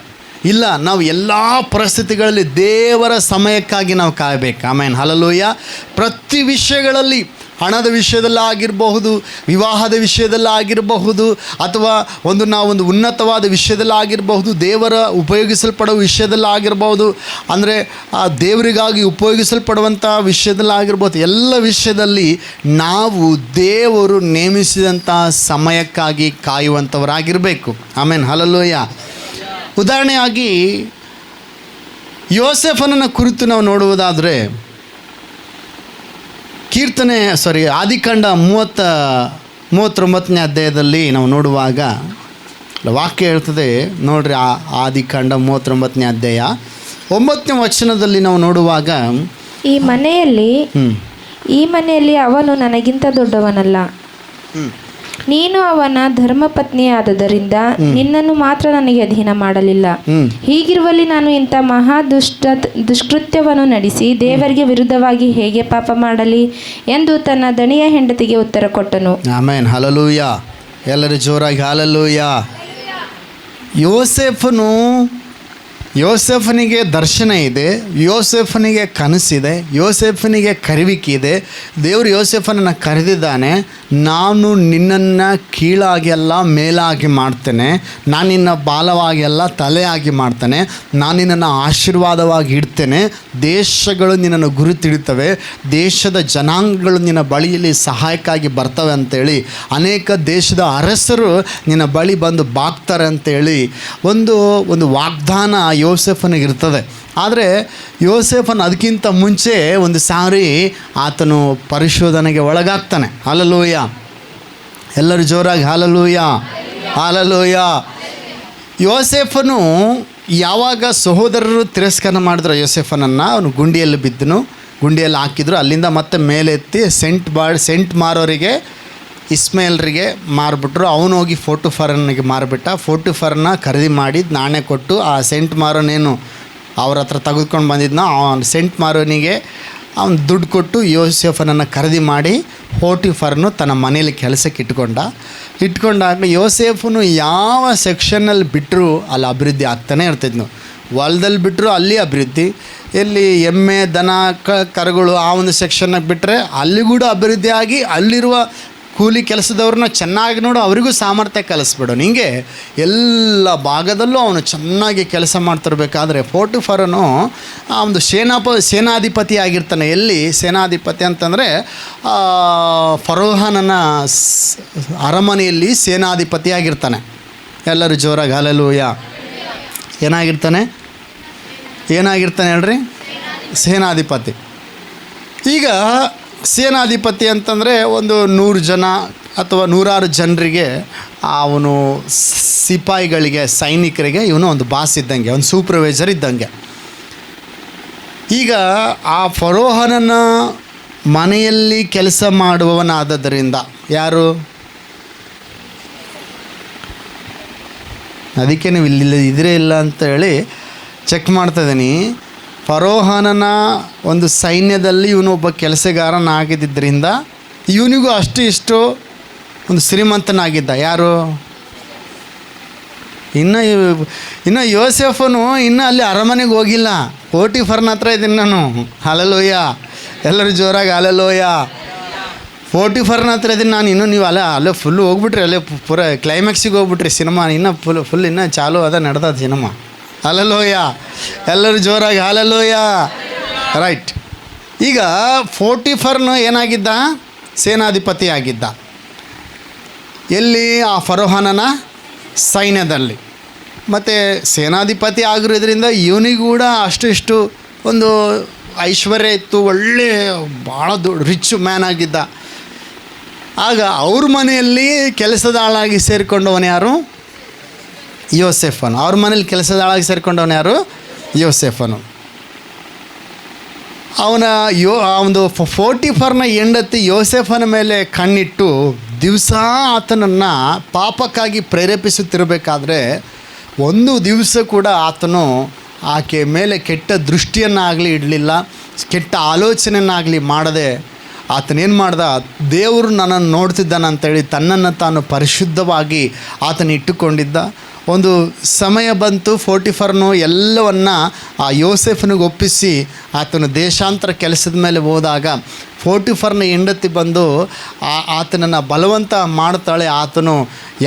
ಇಲ್ಲ, ನಾವು ಎಲ್ಲ ಪರಿಸ್ಥಿತಿಗಳಲ್ಲಿ ದೇವರ ಸಮಯಕ್ಕಾಗಿ ನಾವು ಕಾಯಬೇಕು. ಆಮೇನ್, ಹಲ್ಲೆಲೂಯಾ. ಪ್ರತಿ ವಿಷಯಗಳಲ್ಲಿ, ಹಣದ ವಿಷಯದಲ್ಲಾಗಿರಬಹುದು, ವಿವಾಹದ ವಿಷಯದಲ್ಲಾಗಿರಬಹುದು, ಅಥವಾ ನಾವೊಂದು ಉನ್ನತವಾದ ವಿಷಯದಲ್ಲಾಗಿರಬಹುದು, ದೇವರ ಉಪಯೋಗಿಸಲ್ಪಡುವ ವಿಷಯದಲ್ಲಾಗಿರ್ಬೋದು, ಅಂದರೆ ಆ ದೇವರಿಗಾಗಿ ಉಪಯೋಗಿಸಲ್ಪಡುವಂಥ ವಿಷಯದಲ್ಲಾಗಿರ್ಬೋದು, ಎಲ್ಲ ವಿಷಯದಲ್ಲಿ ನಾವು ದೇವರು ನೇಮಿಸಿದಂಥ ಸಮಯಕ್ಕಾಗಿ ಕಾಯುವಂಥವರಾಗಿರಬೇಕು. ಆಮೇನ್, ಹಲ್ಲೆಲೂಯಾ. ಉದಾಹರಣೆಯಾಗಿ ಯೋಸೇಫನನ್ನು ಕುರಿತು ನಾವು ನೋಡುವುದಾದರೆ ಆದಿಕಾಂಡ 39ನೇ ಅಧ್ಯಾಯದಲ್ಲಿ ನಾವು ನೋಡುವಾಗ ವಾಕ್ಯ ಹೇಳ್ತದೆ ನೋಡ್ರಿ. ಆದಿಕಾಂಡ 39ನೇ ಅಧ್ಯಾಯ 9ನೇ ವಚನದಲ್ಲಿ ನಾವು ನೋಡುವಾಗ, ಈ ಮನೆಯಲ್ಲಿ ಅವನು ನನಗಿಂತ ದೊಡ್ಡವನಲ್ಲ, ನೀನು ಅವನ ಧರ್ಮಪತ್ನಿಯಾದ್ದರಿಂದ ನಿನ್ನನ್ನು ಮಾತ್ರ ನನಗೆ ಅಧೀನ ಮಾಡಲಿಲ್ಲ. ಹೀಗಿರುವಲ್ಲಿ ನಾನು ಇಂಥ ದುಷ್ಕೃತ್ಯವನ್ನು ನಡೆಸಿ ದೇವರಿಗೆ ವಿರುದ್ಧವಾಗಿ ಹೇಗೆ ಪಾಪ ಮಾಡಲಿ ಎಂದು ತನ್ನ ದಣಿಯ ಹೆಂಡತಿಗೆ ಉತ್ತರ ಕೊಟ್ಟನು. Amen, hallelujah. ಎಲ್ಲರೂ ಜೋರಾಗಿ ಹಲ್ಲೆಲೂಯಾ. ಯೋಸೇಫನಿಗೆ ದರ್ಶನ ಇದೆ, ಯೋಸೇಫನಿಗೆ ಕನಸಿದೆ, ಯೋಸೇಫನಿಗೆ ಕರೆವಿಕೆ ಇದೆ. ದೇವರು ಯೋಸೇಫನನ್ನು ಕರೆದಿದ್ದಾನೆ. ನಾನು ನಿನ್ನನ್ನು ಕೀಳಾಗಿ ಅಲ್ಲ ಮೇಲಾಗಿ ಮಾಡ್ತೇನೆ, ನಾನು ನಿನ್ನ ಬಾಲವಾಗಿ ಅಲ್ಲ ತಲೆಯಾಗಿ ಮಾಡ್ತೇನೆ, ನಾನು ನಿನ್ನನ್ನು ಆಶೀರ್ವಾದವಾಗಿ ಇಡ್ತೇನೆ, ದೇಶಗಳು ನಿನ್ನನ್ನು ಗುರುತಿಡ್ತವೆ, ದೇಶದ ಜನಾಂಗಗಳು ನಿನ್ನ ಬಳಿಯಲ್ಲಿ ಸಹಾಯಕ್ಕಾಗಿ ಬರ್ತವೆ ಅಂತೇಳಿ ಅನೇಕ ದೇಶದ ಅರಸರು ನಿನ್ನ ಬಳಿ ಬಂದು ಬಾಗ್ತಾರೆ ಅಂತೇಳಿ ಒಂದು ವಾಗ್ದಾನ ಯೋಸೇಫನಿಗೆ ಇರ್ತದೆ. ಆದರೆ ಯೋಸೇಫನ ಅದಕ್ಕಿಂತ ಮುಂಚೆ ಒಂದು ಸಾರಿ ಆತನು ಪರಿಶೋಧನೆಗೆ ಒಳಗಾಗ್ತಾನೆ. ಹಲ್ಲೆಲೂಯಾ. ಎಲ್ಲರೂ ಜೋರಾಗಿ ಹಲ್ಲೆಲೂಯಾ, ಹಲ್ಲೆಲೂಯಾ. ಯೋಸೇಫನು ಯಾವಾಗ ಸಹೋದರರು ತಿರಸ್ಕಾರ ಮಾಡಿದ್ರು ಯೋಸೇಫನನ್ನು, ಅವನು ಗುಂಡಿಯಲ್ಲಿ ಬಿದ್ದನು, ಗುಂಡಿಯಲ್ಲಿ ಹಾಕಿದ್ರು. ಅಲ್ಲಿಂದ ಮತ್ತೆ ಮೇಲೆ ಎತ್ತಿ ಸೆಂಟ್ ಮಾರೋರಿಗೆ, ಇಸ್ಮೇಲ್ರಿಗೆ ಮಾರಿಬಿಟ್ರು. ಅವನು ಹೋಗಿ ಫೋಟುಫರನಿಗೆ ಮಾರಿಬಿಟ್ಟ. ಫೋಟುಫರನ್ನ ಖರೀದಿ ಮಾಡಿ ನಾಣ್ಯ ಕೊಟ್ಟು ಆ ಸೆಂಟ್ ಮಾರೋನೇನು ಅವ್ರ ಹತ್ರ ತೆಗೆದುಕೊಂಡು ಬಂದಿದ್ನೋ ಸೆಂಟ್ ಮಾರೋನಿಗೆ ಅವನು ದುಡ್ಡು ಕೊಟ್ಟು ಯೋಸೇಫನನ್ನು ಖರೀದಿ ಮಾಡಿ ಫೋಟಿಫರ್ನು ತನ್ನ ಮನೇಲಿ ಕೆಲಸಕ್ಕೆ ಇಟ್ಕೊಂಡಾಗ ಯೋಸೇಫನು ಯಾವ ಸೆಕ್ಷನ್ನಲ್ಲಿ ಬಿಟ್ಟರು ಅಲ್ಲಿ ಅಭಿವೃದ್ಧಿ ಆಗ್ತಾನೆ ಇರ್ತಿದ್ನು. ಹೊಲದಲ್ಲಿ ಬಿಟ್ಟರು ಅಲ್ಲಿ ಅಭಿವೃದ್ಧಿ, ಎಲ್ಲಿ ಎಮ್ಮೆ ದನ ಕರುಗಳು ಆ ಒಂದು ಸೆಕ್ಷನ್ನಾಗಿ ಬಿಟ್ಟರೆ ಅಲ್ಲಿ ಕೂಡ ಅಭಿವೃದ್ಧಿ ಆಗಿ ಅಲ್ಲಿರುವ ಕೂಲಿ ಕೆಲಸದವ್ರನ್ನ ಚೆನ್ನಾಗಿ ನೋಡು, ಅವರಿಗೂ ಸಾಮರ್ಥ್ಯ ಕಲಿಸ್ಬಿಡು. ನಿಂಗೆ ಎಲ್ಲ ಭಾಗದಲ್ಲೂ ಅವನು ಚೆನ್ನಾಗಿ ಕೆಲಸ ಮಾಡ್ತಿರ್ಬೇಕಾದ್ರೆ ಫೋಟಿಫರನು ಆ ಒಂದು ಸೇನಾಧಿಪತಿ ಆಗಿರ್ತಾನೆ. ಎಲ್ಲಿ ಸೇನಾಧಿಪತಿ ಅಂತಂದರೆ ಫರೋಹನನ ಅರಮನೆಯಲ್ಲಿ ಸೇನಾಧಿಪತಿ ಆಗಿರ್ತಾನೆ. ಎಲ್ಲರೂ ಜೋರಾಗಿ ಹಲ್ಲೆಲೂಯಾ. ಏನಾಗಿರ್ತಾನೆ ಹೇಳ್ರಿ? ಸೇನಾಧಿಪತಿ. ಈಗ ಸೇನಾಧಿಪತಿ ಅಂತಂದರೆ ಒಂದು 100 ಜನ ಅಥವಾ 100 ಜನರಿಗೆ, ಅವನು ಸಿಪಾಯಿಗಳಿಗೆ, ಸೈನಿಕರಿಗೆ ಇವನು ಒಂದು ಬಾಸ್ ಇದ್ದಂಗೆ, ಒಂದು ಸೂಪರ್ವೈಸರ್ ಇದ್ದಂಗೆ. ಈಗ ಆ ಫರೋಹನನ ಮನೆಯಲ್ಲಿ ಕೆಲಸ ಮಾಡುವವನಾದ್ದರಿಂದ, ಯಾರು? ಅದಕ್ಕೆ ನೀವು ಇದ್ರೆ ಇಲ್ಲ ಅಂತ ಹೇಳಿ ಚೆಕ್ ಮಾಡ್ತಾಯಿದ್ದೀನಿ. ಫರೋಹನನ ಒಂದು ಸೈನ್ಯದಲ್ಲಿ ಇವನು ಒಬ್ಬ ಕೆಲಸಗಾರನಾಗಿದ್ದರಿಂದ ಇವನಿಗೂ ಇಷ್ಟು ಒಂದು ಶ್ರೀಮಂತನಾಗಿದ್ದ. ಯಾರು? ಇನ್ನು ಯೋಸೇಫನು ಇನ್ನೂ ಅಲ್ಲಿ ಅರಮನೆಗೆ ಹೋಗಿಲ್ಲ, ಫೋಟಿಫರ್ನ ಹತ್ರ ಇದ್ದೀನಿ ನಾನು. ಹಲ್ಲೆಲೂಯಾ. ಎಲ್ಲರೂ ಜೋರಾಗಿ ಹಲ್ಲೆಲೂಯಾ. ಫೋಟಿಫರ್ನ ಹತ್ರ ಇದ್ದೀನಿ ನಾನು. ಇನ್ನೂ ನೀವು ಅಲ್ಲೇ ಫುಲ್ಲು ಹೋಗ್ಬಿಟ್ರಿ, ಅಲ್ಲೇ ಪೂರ ಕ್ಲೈಮ್ಯಾಕ್ಸಿಗೆ ಹೋಗ್ಬಿಟ್ರಿ. ಸಿನಿಮಾ ಇನ್ನೂ ಫುಲ್ ಇನ್ನೂ ಚಾಲು ನಡೆದ ಸಿನಿಮಾ. ಹಲ್ಲೆಲೂಯಾ. ಎಲ್ಲರೂ ಜೋರಾಗಿ ಹಲ್ಲೆಲೂಯಾ. ರೈಟ್. ಈಗ ಫೋಟಿಫರ್ನು ಏನಾಗಿದ್ದ? ಸೇನಾಧಿಪತಿ ಆಗಿದ್ದ. ಎಲ್ಲಿ? ಆ ಫರೋಹನನ ಸೈನ್ಯದಲ್ಲಿ. ಮತ್ತು ಸೇನಾಧಿಪತಿ ಆಗಿರೋದ್ರಿಂದ ಇವನಿಗೂ ಕೂಡ ಇಷ್ಟು ಒಂದು ಐಶ್ವರ್ಯ ಇತ್ತು, ಒಳ್ಳೆ ಭಾಳ ರಿಚ್ ಮ್ಯಾನ್ ಆಗಿದ್ದ. ಆಗ ಅವ್ರ ಮನೆಯಲ್ಲಿ ಕೆಲಸದ ಆಳಾಗಿ ಸೇರಿಕೊಂಡವನು ಯಾರು? ಯೋಸೇಫನು. ಅವ್ರ ಮನೇಲಿ ಕೆಲಸದ ಆಳಾಗಿ ಸೇರಿಕೊಂಡವನು ಯಾರು? ಯೋಸೇಫನು. ಒಂದು ಫೋಟಿಫರ್ನ ಹೆಂಡತಿ ಯೋಸೇಫನ ಮೇಲೆ ಕಣ್ಣಿಟ್ಟು ದಿವಸ ಆತನನ್ನು ಪಾಪಕ್ಕಾಗಿ ಪ್ರೇರೇಪಿಸುತ್ತಿರಬೇಕಾದ್ರೆ ಒಂದು ದಿವಸ ಕೂಡ ಆತನು ಆಕೆ ಮೇಲೆ ಕೆಟ್ಟ ದೃಷ್ಟಿಯನ್ನಾಗಲಿ ಇಡಲಿಲ್ಲ, ಕೆಟ್ಟ ಆಲೋಚನೆಯನ್ನಾಗಲಿ ಮಾಡದೆ ಆತನೇನು ಮಾಡ್ದ, ದೇವರು ನನ್ನನ್ನು ನೋಡ್ತಿದ್ದಾನೆ ಅಂತೇಳಿ ತನ್ನನ್ನು ತಾನು ಪರಿಶುದ್ಧವಾಗಿ ಆತನ ಇಟ್ಟುಕೊಂಡಿದ್ದ. ಒಂದು ಸಮಯ ಬಂತು, ಫೋಟಿಫರ್ನು ಎಲ್ಲವನ್ನು ಆ ಯೋಸೇಫನಿಗೆ ಒಪ್ಪಿಸಿ ಆತನು ದೇಶಾಂತರ ಕೆಲಸದ ಮೇಲೆ ಹೋದಾಗ ಫೋಟಿಫರ್ನ ಹೆಂಡತಿ ಬಂದು ಆತನನ್ನು ಬಲವಂತ ಮಾಡ್ತಾಳೆ. ಆತನು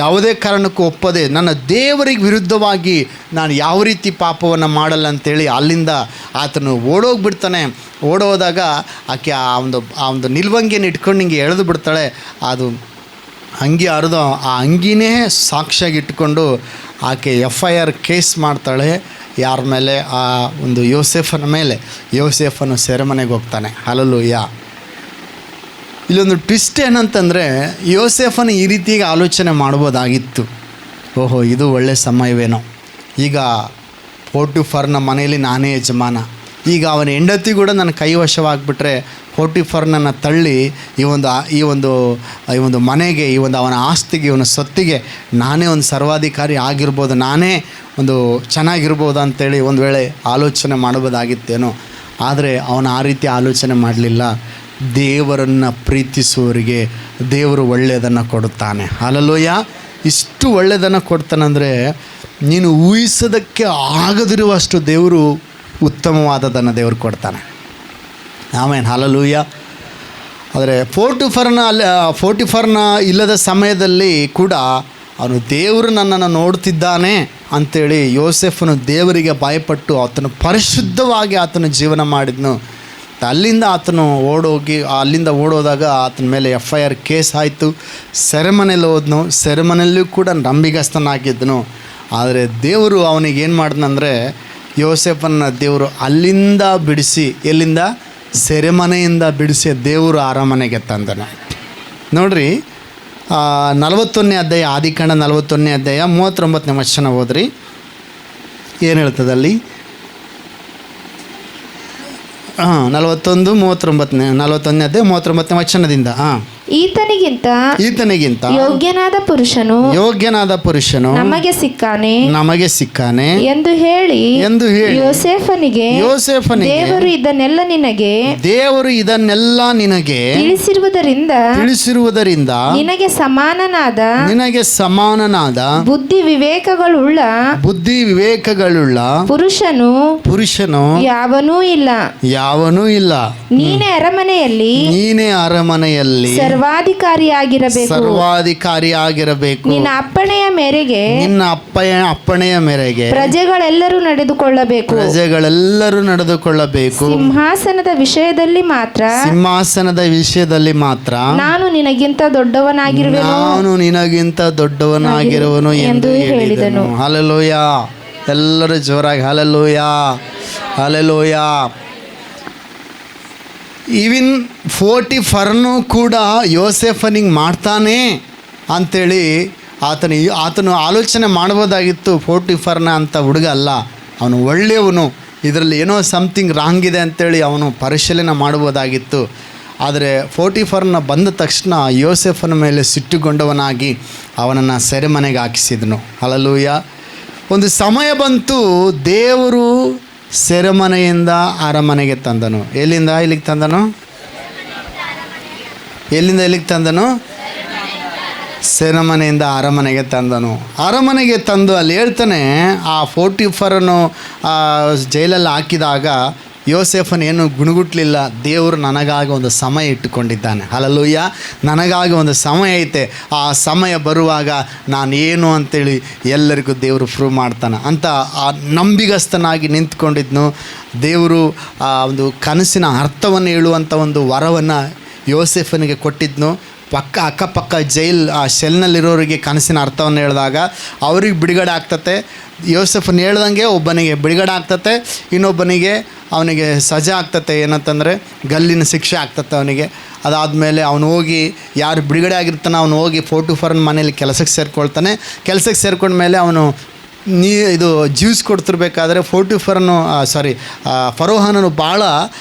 ಯಾವುದೇ ಕಾರಣಕ್ಕೂ ಒಪ್ಪದೆ ನನ್ನ ದೇವರಿಗೆ ವಿರುದ್ಧವಾಗಿ ನಾನು ಯಾವ ರೀತಿ ಪಾಪವನ್ನು ಮಾಡಲ್ಲ ಅಂಥೇಳಿ ಅಲ್ಲಿಂದ ಆತನು ಓಡೋಗ್ಬಿಡ್ತಾನೆ. ಓಡೋದಾಗ ಆಕೆ ಆ ಒಂದು ನಿಲ್ವಂಗಿಯನ್ನು ಇಟ್ಕೊಂಡು ಹಿಂಗೆ ಎಳೆದು ಬಿಡ್ತಾಳೆ. ಅದು ಅಂಗಿ ಹರಿದು ಆ ಅಂಗಿನೇ ಸಾಕ್ಷಿಯಾಗಿ ಇಟ್ಕೊಂಡು ಆಕೆ FIR ಕೇಸ್ ಮಾಡ್ತಾಳೆ. ಯಾರ ಮೇಲೆ? ಆ ಒಂದು ಯೋಸೇಫನ ಮೇಲೆ. ಯೋಸೇಫನು ಸೆರೆಮನೆಗೆ ಹೋಗ್ತಾನೆ. ಹಲ್ಲೆಲೂಯಾ. ಇಲ್ಲೊಂದು ಟ್ವಿಸ್ಟ್ ಏನಂತಂದರೆ, ಯೋಸೇಫನು ಈ ರೀತಿಯಾಗಿ ಆಲೋಚನೆ ಮಾಡ್ಬೋದಾಗಿತ್ತು, ಓಹೋ ಇದು ಒಳ್ಳೆಯ ಸಮಯವೇನೋ, ಈಗ ಪೋಟಿಫರ್ನ ಮನೆಯಲ್ಲಿ ನಾನೇ ಯಜಮಾನ, ಈಗ ಅವನ ಹೆಂಡತಿ ಕೂಡ ನನ್ನ ಕೈವಶವಾಗಿಬಿಟ್ರೆ ಪೋಟಿಫರ್ನನ್ನು ತಳ್ಳಿ ಈ ಒಂದು ಮನೆಗೆ, ಅವನ ಆಸ್ತಿಗೆ, ಇವನ ಸೊತ್ತಿಗೆ ನಾನೇ ಒಂದು ಸರ್ವಾಧಿಕಾರಿ ಆಗಿರ್ಬೋದು, ನಾನೇ ಒಂದು ಚೆನ್ನಾಗಿರ್ಬೋದು ಅಂತೇಳಿ ಒಂದು ವೇಳೆ ಆಲೋಚನೆ ಮಾಡ್ಬೋದಾಗಿತ್ತೇನೋ. ಆದರೆ ಅವನು ಆ ರೀತಿ ಆಲೋಚನೆ ಮಾಡಲಿಲ್ಲ. ದೇವರನ್ನು ಪ್ರೀತಿಸುವವರಿಗೆ ದೇವರು ಒಳ್ಳೆಯದನ್ನು ಕೊಡುತ್ತಾನೆ. ಹಲ್ಲೆಲೂಯಾ. ಇಷ್ಟು ಒಳ್ಳೆಯದನ್ನು ಕೊಡ್ತಾನಂದರೆ ನೀನು ಊಹಿಸೋದಕ್ಕೆ ಆಗದಿರುವಷ್ಟು ದೇವರು ಉತ್ತಮವಾದದನ್ನು ದೇವರು ಕೊಡ್ತಾನೆ. ಆಮೇನ್. ಹಲ್ಲೆಲೂಯಾ. ಆದರೆ ಪೋಟಿಫರ್ನ ಇಲ್ಲದ ಸಮಯದಲ್ಲಿ ಕೂಡ ಅವನು ದೇವರು ನನ್ನನ್ನು ನೋಡ್ತಿದ್ದಾನೆ ಅಂಥೇಳಿ ಯೋಸೇಫನು ದೇವರಿಗೆ ಭಯಪಟ್ಟು ಆತನು ಪರಿಶುದ್ಧವಾಗಿ ಆತನು ಜೀವನ ಮಾಡಿದ್ನು. ಅಲ್ಲಿಂದ ಆತನು ಅಲ್ಲಿಂದ ಓಡೋದಾಗ ಆತನ ಮೇಲೆ FIR ಕೇಸ್ ಆಯಿತು. ಸೆರೆಮನೆಯಲ್ಲಿ ಹೋದ್ನು. ಸೆರೆಮನೆಯಲ್ಲೂ ಕೂಡ ನಂಬಿಗಸ್ತನಾಗಿದ್ದನು. ಆದರೆ ದೇವರು ಅವನಿಗೇನು ಮಾಡಿದ್ನಂದರೆ, ಯೋಸೇಫನ ದೇವರು ಅಲ್ಲಿಂದ ಬಿಡಿಸಿ, ಎಲ್ಲಿಂದ? ಸೆರೆಮನೆಯಿಂದ ಬಿಡಿಸಿ ದೇವರು ಅರಮನೆಗೆ ತಂದನು. ನೋಡ್ರಿ, 41ನೇ ಅಧ್ಯಾಯ, ಆದಿಕಾಂಡ 41ನೇ ಅಧ್ಯಾಯ 39ನೇ ವಚನ ಹೋದ್ರಿ. ಏನು ಹೇಳ್ತದಲ್ಲಿ? 41ನೇ ಅಧ್ಯಾಯ 39ನೇ ವಚನದಿಂದ ಈತನಿಗಿಂತ ಯೋಗ್ಯನಾದ ಪುರುಷನು ನಮಗೆ ಸಿಕ್ಕಾನೆ ಎಂದು ಹೇಳಿ ಯೋಸೇಫನಿಗೆ ದೇವರು ಇದನ್ನೆಲ್ಲ ನಿನಗೆ ತಿಳಿಸಿರುವುದರಿಂದ ನಿನಗೆ ಸಮಾನನಾದ ಬುದ್ಧಿ ವಿವೇಕಗಳುಳ್ಳ ಪುರುಷನು ಯಾವನೂ ಇಲ್ಲ. ನೀನೇ ಅರಮನೆಯಲ್ಲಿ ಸರ್ವಾಧಿಕಾರಿಯಾಗಿರಬೇಕು. ನಿನ್ನ ಅಪ್ಪಣೆಯ ಮೇರೆಗೆ ಪ್ರಜೆಗಳೆಲ್ಲರೂ ನಡೆದುಕೊಳ್ಳಬೇಕು. ಸಿಂಹಾಸನದ ವಿಷಯದಲ್ಲಿ ಮಾತ್ರ ನಾನು ನಿನಗಿಂತ ದೊಡ್ಡವನಾಗಿರುವನು ಎಂದು ಹೇಳಿದನು. ಹಲ್ಲೆಲೂಯಾ. ಎಲ್ಲರೂ ಜೋರಾಗಿ ಹಲ್ಲೆಲೂಯಾ, ಹಲ್ಲೆಲೂಯಾ. ಈವಿನ್ ಪೋಟಿಫರ್ನು ಕೂಡ ಯೋಸೇಫನಿಗೆ ಮಾಡ್ತಾನೆ ಅಂಥೇಳಿ ಆತನು ಆಲೋಚನೆ ಮಾಡ್ಬೋದಾಗಿತ್ತು. ಪೋಟಿಫರ್ನ ಅಂತ ಹುಡುಗ ಅಲ್ಲ, ಅವನು ಒಳ್ಳೆಯವನು, ಇದರಲ್ಲಿ ಏನೋ ಸಮಥಿಂಗ್ ರಾಂಗ್ ಇದೆ ಅಂಥೇಳಿ ಅವನು ಪರಿಶೀಲನೆ ಮಾಡ್ಬೋದಾಗಿತ್ತು. ಆದರೆ ಪೋಟಿಫರ್ನ ಬಂದ ತಕ್ಷಣ ಯೋಸೇಫನ ಮೇಲೆ ಸಿಟ್ಟುಗೊಂಡವನಾಗಿ ಅವನನ್ನು ಸೆರೆಮನೆಗೆ ಹಾಕಿಸಿದನು. ಹಲ್ಲೆಲೂಯಾ. ಒಂದು ಸಮಯ ಬಂತು, ದೇವರು ಸೆರೆಮನೆಯಿಂದ ಅರಮನೆಗೆ ತಂದನು. ಎಲ್ಲಿಂದ ಇಲ್ಲಿಗೆ ತಂದನು? ಸೆರೆಮನೆಯಿಂದ ಅರಮನೆಗೆ ತಂದನು. ಅರಮನೆಗೆ ತಂದು ಅಲ್ಲಿ ಹೇಳ್ತಾನೆ, ಆ ಪೋಟಿಫರನು ಜೈಲಲ್ಲಿ ಹಾಕಿದಾಗ ಯೋಸೇಫನ್ ಏನು ಗುಣಗುಟ್ಲಿಲ್ಲ. ದೇವರು ನನಗಾಗಿ ಒಂದು ಸಮಯ ಇಟ್ಟುಕೊಂಡಿದ್ದಾನೆ. ಹಲ್ಲೆಲೂಯಾ. ನನಗಾಗಿ ಒಂದು ಸಮಯ ಐತೆ, ಆ ಸಮಯ ಬರುವಾಗ ನಾನು ಏನು ಅಂತೇಳಿ ಎಲ್ಲರಿಗೂ ದೇವರು ಪ್ರೂವ್ ಮಾಡ್ತಾನೆ ಅಂತ ಆ ನಂಬಿಗಸ್ತನಾಗಿ ನಿಂತ್ಕೊಂಡಿದ್ನು. ದೇವರು ಆ ಒಂದು ಕನಸಿನ ಅರ್ಥವನ್ನು ಹೇಳುವಂಥ ಒಂದು ವರವನ್ನು ಯೋಸೇಫನಿಗೆ ಕೊಟ್ಟಿದ್ನು. ಅಕ್ಕಪಕ್ಕ ಆ ಶೆಲ್ನಲ್ಲಿರೋರಿಗೆ ಕನಸಿನ ಅರ್ಥವನ್ನು ಹೇಳಿದಾಗ ಅವ್ರಿಗೆ ಬಿಡುಗಡೆ ಆಗ್ತತೆ. ಯೋಸೇಫನ್ ಹೇಳ್ದಂಗೆ ಒಬ್ಬನಿಗೆ ಬಿಡುಗಡೆ ಆಗ್ತತೆ, ಇನ್ನೊಬ್ಬನಿಗೆ ಅವನಿಗೆ ಸಜಾ ಆಗ್ತತೆ. ಏನಂತಂದರೆ ಗಲ್ಲಿನ ಶಿಕ್ಷೆ ಆಗ್ತತೆ ಅವನಿಗೆ. ಅದಾದಮೇಲೆ ಅವನು ಹೋಗಿ ಯಾರು ಬಿಡುಗಡೆ ಆಗಿರ್ತಾನೆ ಅವನು ಹೋಗಿ ಪೋಟಿಫರನ ಮನೇಲಿ ಕೆಲಸಕ್ಕೆ ಸೇರಿಕೊಳ್ತಾನೆ. ಕೆಲಸಕ್ಕೆ ಸೇರ್ಕೊಂಡ್ಮೇಲೆ ಅವನು ಜ್ಯೂಸ್ ಕೊಡ್ತಿರ್ಬೇಕಾದ್ರೆ ಫರೋಹನನು ಭಾಳ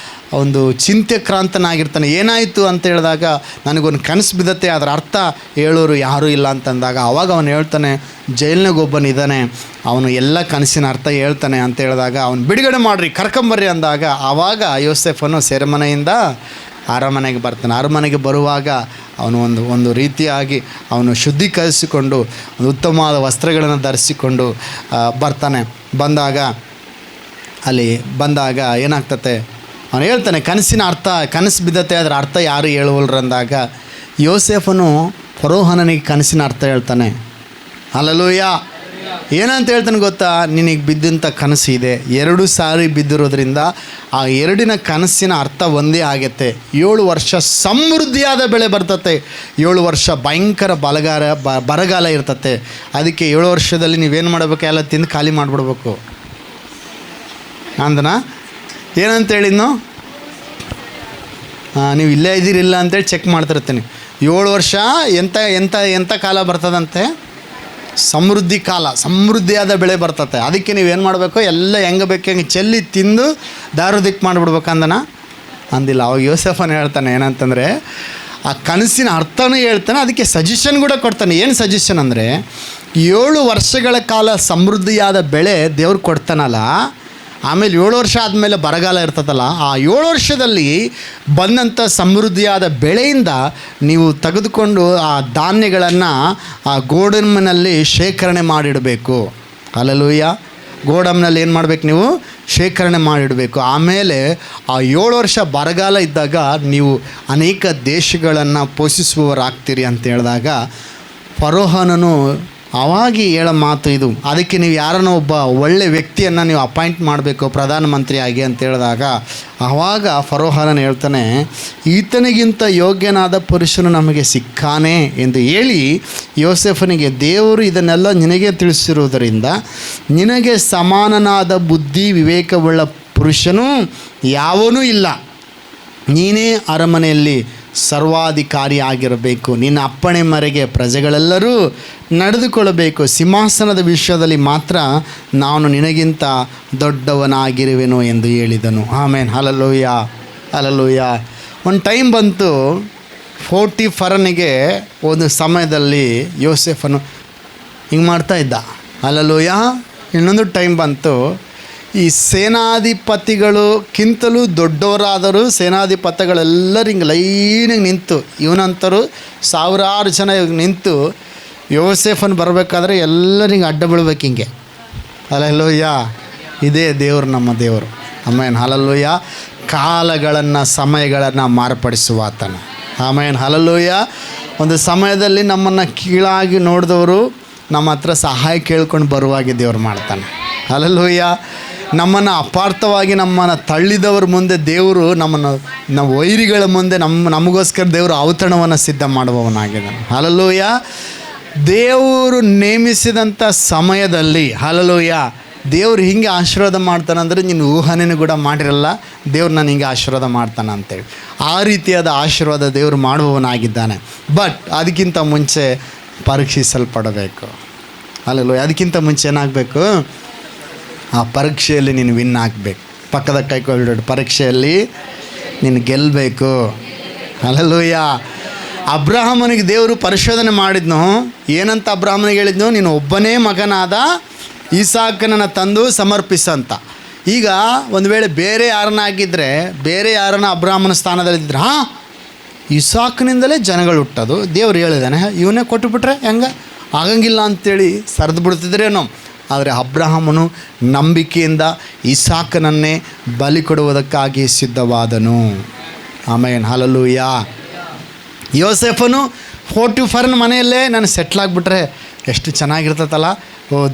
ಒಂದು ಚಿಂತೆಕ್ರಾಂತನಾಗಿರ್ತಾನೆ. ಏನಾಯಿತು ಅಂತ ಹೇಳಿದಾಗ ನನಗೊಂದು ಕನಸು ಬಿದ್ದತ್ತೆ, ಅದರ ಅರ್ಥ ಹೇಳೋರು ಯಾರೂ ಇಲ್ಲ ಅಂತಂದಾಗ ಆವಾಗ ಅವನು ಹೇಳ್ತಾನೆ, ಜೈಲಿನಾಗ ಒಬ್ಬನಿದ್ದಾನೆ, ಅವನು ಎಲ್ಲ ಕನಸಿನ ಅರ್ಥ ಹೇಳ್ತಾನೆ ಅಂತ ಹೇಳಿದಾಗ ಅವನು ಬಿಡುಗಡೆ ಮಾಡಿರಿ, ಕರ್ಕೊಂಬರ್ರಿ ಅಂದಾಗ ಆವಾಗ ಯೋಸೇಫನು ಸೆರೆಮನೆಯಿಂದ ಅರಮನೆಗೆ ಬರ್ತಾನೆ. ಅರಮನೆಗೆ ಬರುವಾಗ ಅವನು ಒಂದು ರೀತಿಯಾಗಿ ಅವನು ಶುದ್ಧೀಕರಿಸಿಕೊಂಡು ಒಂದು ಉತ್ತಮವಾದ ವಸ್ತ್ರಗಳನ್ನು ಧರಿಸಿಕೊಂಡು ಬರ್ತಾನೆ. ಬಂದಾಗ ಏನಾಗ್ತತೆ, ಅವನು ಹೇಳ್ತಾನೆ ಕನಸಿನ ಅರ್ಥ, ಕನಸು ಬಿದ್ದತೆ ಅದರ ಅರ್ಥ ಯಾರು ಹೇಳುವಲ್ರಂದಾಗ ಯೋಸೇಫನು ಫರೋಹನನಿಗೆ ಕನಸಿನ ಅರ್ಥ ಹೇಳ್ತಾನೆ. ಹಲ್ಲೆಲೂಯಾ. ಏನಂತ ಹೇಳ್ತಾನೆ ಗೊತ್ತಾ, ನಿನಗೆ ಬಿದ್ದಂಥ ಕನಸು ಇದೆ, 2 ಸಾರಿ ಬಿದ್ದಿರೋದ್ರಿಂದ ಆ 2 ಕನಸಿನ ಅರ್ಥ ಒಂದೇ ಆಗತ್ತೆ. 7 ವರ್ಷ ಸಮೃದ್ಧಿಯಾದ ಬೆಳೆ ಬರ್ತತೆ, 7 ವರ್ಷ ಭಯಂಕರ ಬರಗಾಲ ಇರ್ತತೆ. ಅದಕ್ಕೆ 7 ವರ್ಷದಲ್ಲಿ ನೀವೇನು ಮಾಡಬೇಕು, ಎಲ್ಲ ತಿಂದು ಖಾಲಿ ಮಾಡಿಬಿಡ್ಬೇಕು ಅಂದನ. ಏನಂತ ಹೇಳಿದ್ನು, ನೀವು ಇಲ್ಲೇ ಇದ್ದೀರಿಲ್ಲ ಅಂತೇಳಿ ಚೆಕ್ ಮಾಡ್ತಿರ್ತೀನಿ. 7 ವರ್ಷ ಎಂಥ ಕಾಲ ಬರ್ತದಂತೆ, ಸಮೃದ್ಧಿ ಕಾಲ, ಸಮೃದ್ಧಿಯಾದ ಬೆಳೆ ಬರ್ತತೆ. ಅದಕ್ಕೆ ನೀವೇನು ಮಾಡಬೇಕು, ಎಲ್ಲ ಹೆಂಗೆ ಬೇಕು ಹೆಂಗೆ ಚೆಲ್ಲಿ ತಿಂದು ದಾರುದಿಕ್ಕೆ ಮಾಡಿಬಿಡ್ಬೇಕು ಅಂದಿಲ್ಲ. ಅವಾಗ ಯೋಸೇಫನು ಹೇಳ್ತಾನೆ ಏನಂತಂದರೆ, ಆ ಕನಸಿನ ಅರ್ಥನೂ ಹೇಳ್ತಾನೆ, ಅದಕ್ಕೆ ಸಜೆಷನ್ ಕೂಡ ಕೊಡ್ತಾನೆ. ಏನು ಸಜೆಷನ್ ಅಂದರೆ, 7 ವರ್ಷಗಳ ಕಾಲ ಸಮೃದ್ಧಿಯಾದ ಬೆಳೆ ದೇವ್ರು ಕೊಡ್ತಾನಲ್ಲ, ಆಮೇಲೆ 7 ವರ್ಷ ಆದಮೇಲೆ ಬರಗಾಲ ಇರ್ತದಲ್ಲ, ಆ 7 ವರ್ಷದಲ್ಲಿ ಬಂದಂಥ ಸಮೃದ್ಧಿಯಾದ ಬೆಳೆಯಿಂದ ನೀವು ತೆಗೆದುಕೊಂಡು ಆ ಧಾನ್ಯಗಳನ್ನು ಆ ಗೋಡಂಬಿನಲ್ಲಿ ಶೇಖರಣೆ ಮಾಡಿಡಬೇಕು. ಹಲ್ಲೆಲೂಯಾ. ಗೋಡಂಬಿನಲ್ಲಿ ಏನು ಮಾಡಬೇಕು, ನೀವು ಶೇಖರಣೆ ಮಾಡಿಡಬೇಕು. ಆಮೇಲೆ ಆ 7 ವರ್ಷ ಬರಗಾಲ ಇದ್ದಾಗ ನೀವು ಅನೇಕ ದೇಶಗಳನ್ನು ಪೋಷಿಸುವವರಾಗ್ತೀರಿ ಅಂತ ಹೇಳಿದಾಗ ಫರೋಹನನು ಅವಾಗಿ ಹೇಳೋ ಮಾತು ಇದು. ಅದಕ್ಕೆ ನೀವು ಯಾರನ್ನೋ ಒಬ್ಬ ಒಳ್ಳೆ ವ್ಯಕ್ತಿಯನ್ನು ನೀವು ಅಪಾಯಿಂಟ್ ಮಾಡಬೇಕು ಪ್ರಧಾನಮಂತ್ರಿಯಾಗಿ ಅಂತ ಹೇಳಿದಾಗ ಆವಾಗ ಫರೋಹನನು ಹೇಳ್ತಾನೆ, ಈತನಿಗಿಂತ ಯೋಗ್ಯನಾದ ಪುರುಷನು ನಮಗೆ ಸಿಕ್ಕಾನೆ ಎಂದು ಹೇಳಿ ಯೋಸೇಫನಿಗೆ, ದೇವರು ಇದನ್ನೆಲ್ಲ ನಿನಗೆ ತಿಳಿಸಿರುವುದರಿಂದ ನಿನಗೆ ಸಮಾನನಾದ ಬುದ್ಧಿ ವಿವೇಕವುಳ್ಳ ಪುರುಷನೂ ಯಾವನೂ ಇಲ್ಲ, ನೀನೇ ಅರಮನೆಯಲ್ಲಿ ಸರ್ವಾಧಿಕಾರಿ ಆಗಿರಬೇಕು, ನಿನ್ನ ಅಪ್ಪಣೆ ಮೇರೆಗೆ ಪ್ರಜೆಗಳೆಲ್ಲರೂ ನಡೆದುಕೊಳ್ಳಬೇಕು, ಸಿಂಹಾಸನದ ವಿಷಯದಲ್ಲಿ ಮಾತ್ರ ನಾನು ನಿನಗಿಂತ ದೊಡ್ಡವನಾಗಿರುವೆನು ಎಂದು ಹೇಳಿದನು. ಆಮೇನ್. Hallelujah, hallelujah. ಒಂದು ಟೈಮ್ ಬಂತು, ಪೋಟಿಫರನಿಗೆ ಒಂದು ಸಮಯದಲ್ಲಿ ಯೋಸೇಫನು ಹಿಂಗೆ ಮಾಡ್ತಾ ಇದ್ದ. ಹಲ್ಲೆಲೂಯಾ. ಇನ್ನೊಂದು ಟೈಮ್ ಬಂತು, ಈ ಸೇನಾಧಿಪತಿಗಳಿಗಿಂತಲೂ ದೊಡ್ಡವರಾದರೂ ಸೇನಾಧಿಪತಿಗಳೆಲ್ಲರೂ ಹಿಂಗೆ ಲೈನಿಗೆ ನಿಂತು, ಇವನಂತರೂ 1000 ಜನ ನಿಂತು ಯೋಸೇಫನ್ ಬರಬೇಕಾದ್ರೆ ಎಲ್ಲರೂ ಹಿಂಗೆ ಅಡ್ಡ ಬೀಳ್ಬೇಕು ಹಿಂಗೆ. ಹಲ್ಲೆಲೂಯಾ. ಇದೇ ದೇವರು, ನಮ್ಮ ದೇವರು. ಆಮೇನ್. ಹಲ್ಲೆಲೂಯಾ. ಕಾಲಗಳನ್ನು ಸಮಯಗಳನ್ನು ಮಾರ್ಪಡಿಸುವ ಆತನ. ಆಮೇನ್. ಹಲ್ಲೆಲೂಯಾ. ಒಂದು ಸಮಯದಲ್ಲಿ ನಮ್ಮನ್ನು ಕೀಳಾಗಿ ನೋಡಿದವರು ನಮ್ಮ ಹತ್ರ ಸಹಾಯ ಕೇಳ್ಕೊಂಡು ಬರುವಾಗೆ ದೇವ್ರು ಮಾಡ್ತಾನೆ. ಹಲ್ಲೆಲೂಯಾ. ನಮ್ಮನ್ನು ಅಪಾರ್ಥವಾಗಿ ನಮ್ಮನ್ನು ತಳ್ಳಿದವ್ರ ಮುಂದೆ ದೇವರು ನಮ್ಮ ವೈರಿಗಳ ಮುಂದೆ ನಮಗೋಸ್ಕರ ದೇವರು ಔತಣವನ್ನು ಸಿದ್ಧ ಮಾಡುವವನಾಗಿದ್ದಾನೆ. ಹಲ್ಲೆಲೂಯಾ. ದೇವರು ನೇಮಿಸಿದಂಥ ಸಮಯದಲ್ಲಿ, ಹಲ್ಲೆಲೂಯಾ, ದೇವ್ರು ಹಿಂಗೆ ಆಶೀರ್ವಾದ ಮಾಡ್ತಾನಂದರೆ ನೀನು ಊಹನೆನೂ ಕೂಡ ಮಾಡಿರಲ್ಲ, ದೇವ್ರು ನಾನು ಹಿಂಗೆ ಆಶೀರ್ವಾದ ಮಾಡ್ತಾನೆ ಅಂತೇಳಿ. ಆ ರೀತಿಯಾದ ಆಶೀರ್ವಾದ ದೇವರು ಮಾಡುವವನಾಗಿದ್ದಾನೆ. ಬಟ್ ಅದಕ್ಕಿಂತ ಮುಂಚೆ ಪರೀಕ್ಷಿಸಲ್ಪಡಬೇಕು. ಹಲ್ಲೆಲೂಯಾ. ಅದಕ್ಕಿಂತ ಮುಂಚೆ ಏನಾಗಬೇಕು, ಆ ಪರೀಕ್ಷೆಯಲ್ಲಿ ನೀನು ವಿನ್ ಆಗಬೇಕು. ಪಕ್ಕದ ಕೈಕೊಳ್ಳಿ, ಪರೀಕ್ಷೆಯಲ್ಲಿ ನೀನು ಗೆಲ್ಲಬೇಕು. ಹಲ್ಲೆಲೂಯಾ. ಅಬ್ರಹಾಮನಿಗೆ ದೇವರು ಪರಿಶೋಧನೆ ಮಾಡಿದ್ನು. ಏನಂತ ಅಬ್ರಹಾಮನಿಗೆ ಹೇಳಿದ್ನು, ನೀನು ಒಬ್ಬನೇ ಮಗನಾದ ಇಸಾಕನನ್ನು ತಂದು ಸಮರ್ಪಿಸಂತ. ಈಗ ಒಂದು ವೇಳೆ ಬೇರೆ ಯಾರನ್ನಾಗಿದ್ದರೆ, ಬೇರೆ ಯಾರನ್ನ ಅಬ್ರಹಾಮನ ಸ್ಥಾನದಲ್ಲಿದ್ದರೆ, ಇಸಾಕನಿಂದಲೇ ಜನಗಳು ಹುಟ್ಟೋದು ದೇವ್ರು ಹೇಳಿದಾನೆ, ಇವನೇ ಕೊಟ್ಟುಬಿಟ್ರೆ ಹೆಂಗೆ ಆಗಂಗಿಲ್ಲ ಅಂಥೇಳಿ ಸರಿದು ಬಿಡ್ತಿದ್ರೇನೋ. ಆದರೆ ಅಬ್ರಹಾಮನು ನಂಬಿಕೆಯಿಂದ ಇಸಾಕನನ್ನೇ ಬಲಿ ಕೊಡುವುದಕ್ಕಾಗಿ ಸಿದ್ಧವಾದನು. ಆಮೇನ್. ಹಲ್ಲೆಲೂಯಾ. ಯೋಸೇಫನು ಪೋಟಿಫರನ ಮನೆಯಲ್ಲೇ ನಾನು ಸೆಟ್ಲಾಗ್ಬಿಟ್ರೆ ಎಷ್ಟು ಚೆನ್ನಾಗಿರ್ತದಲ್ಲ,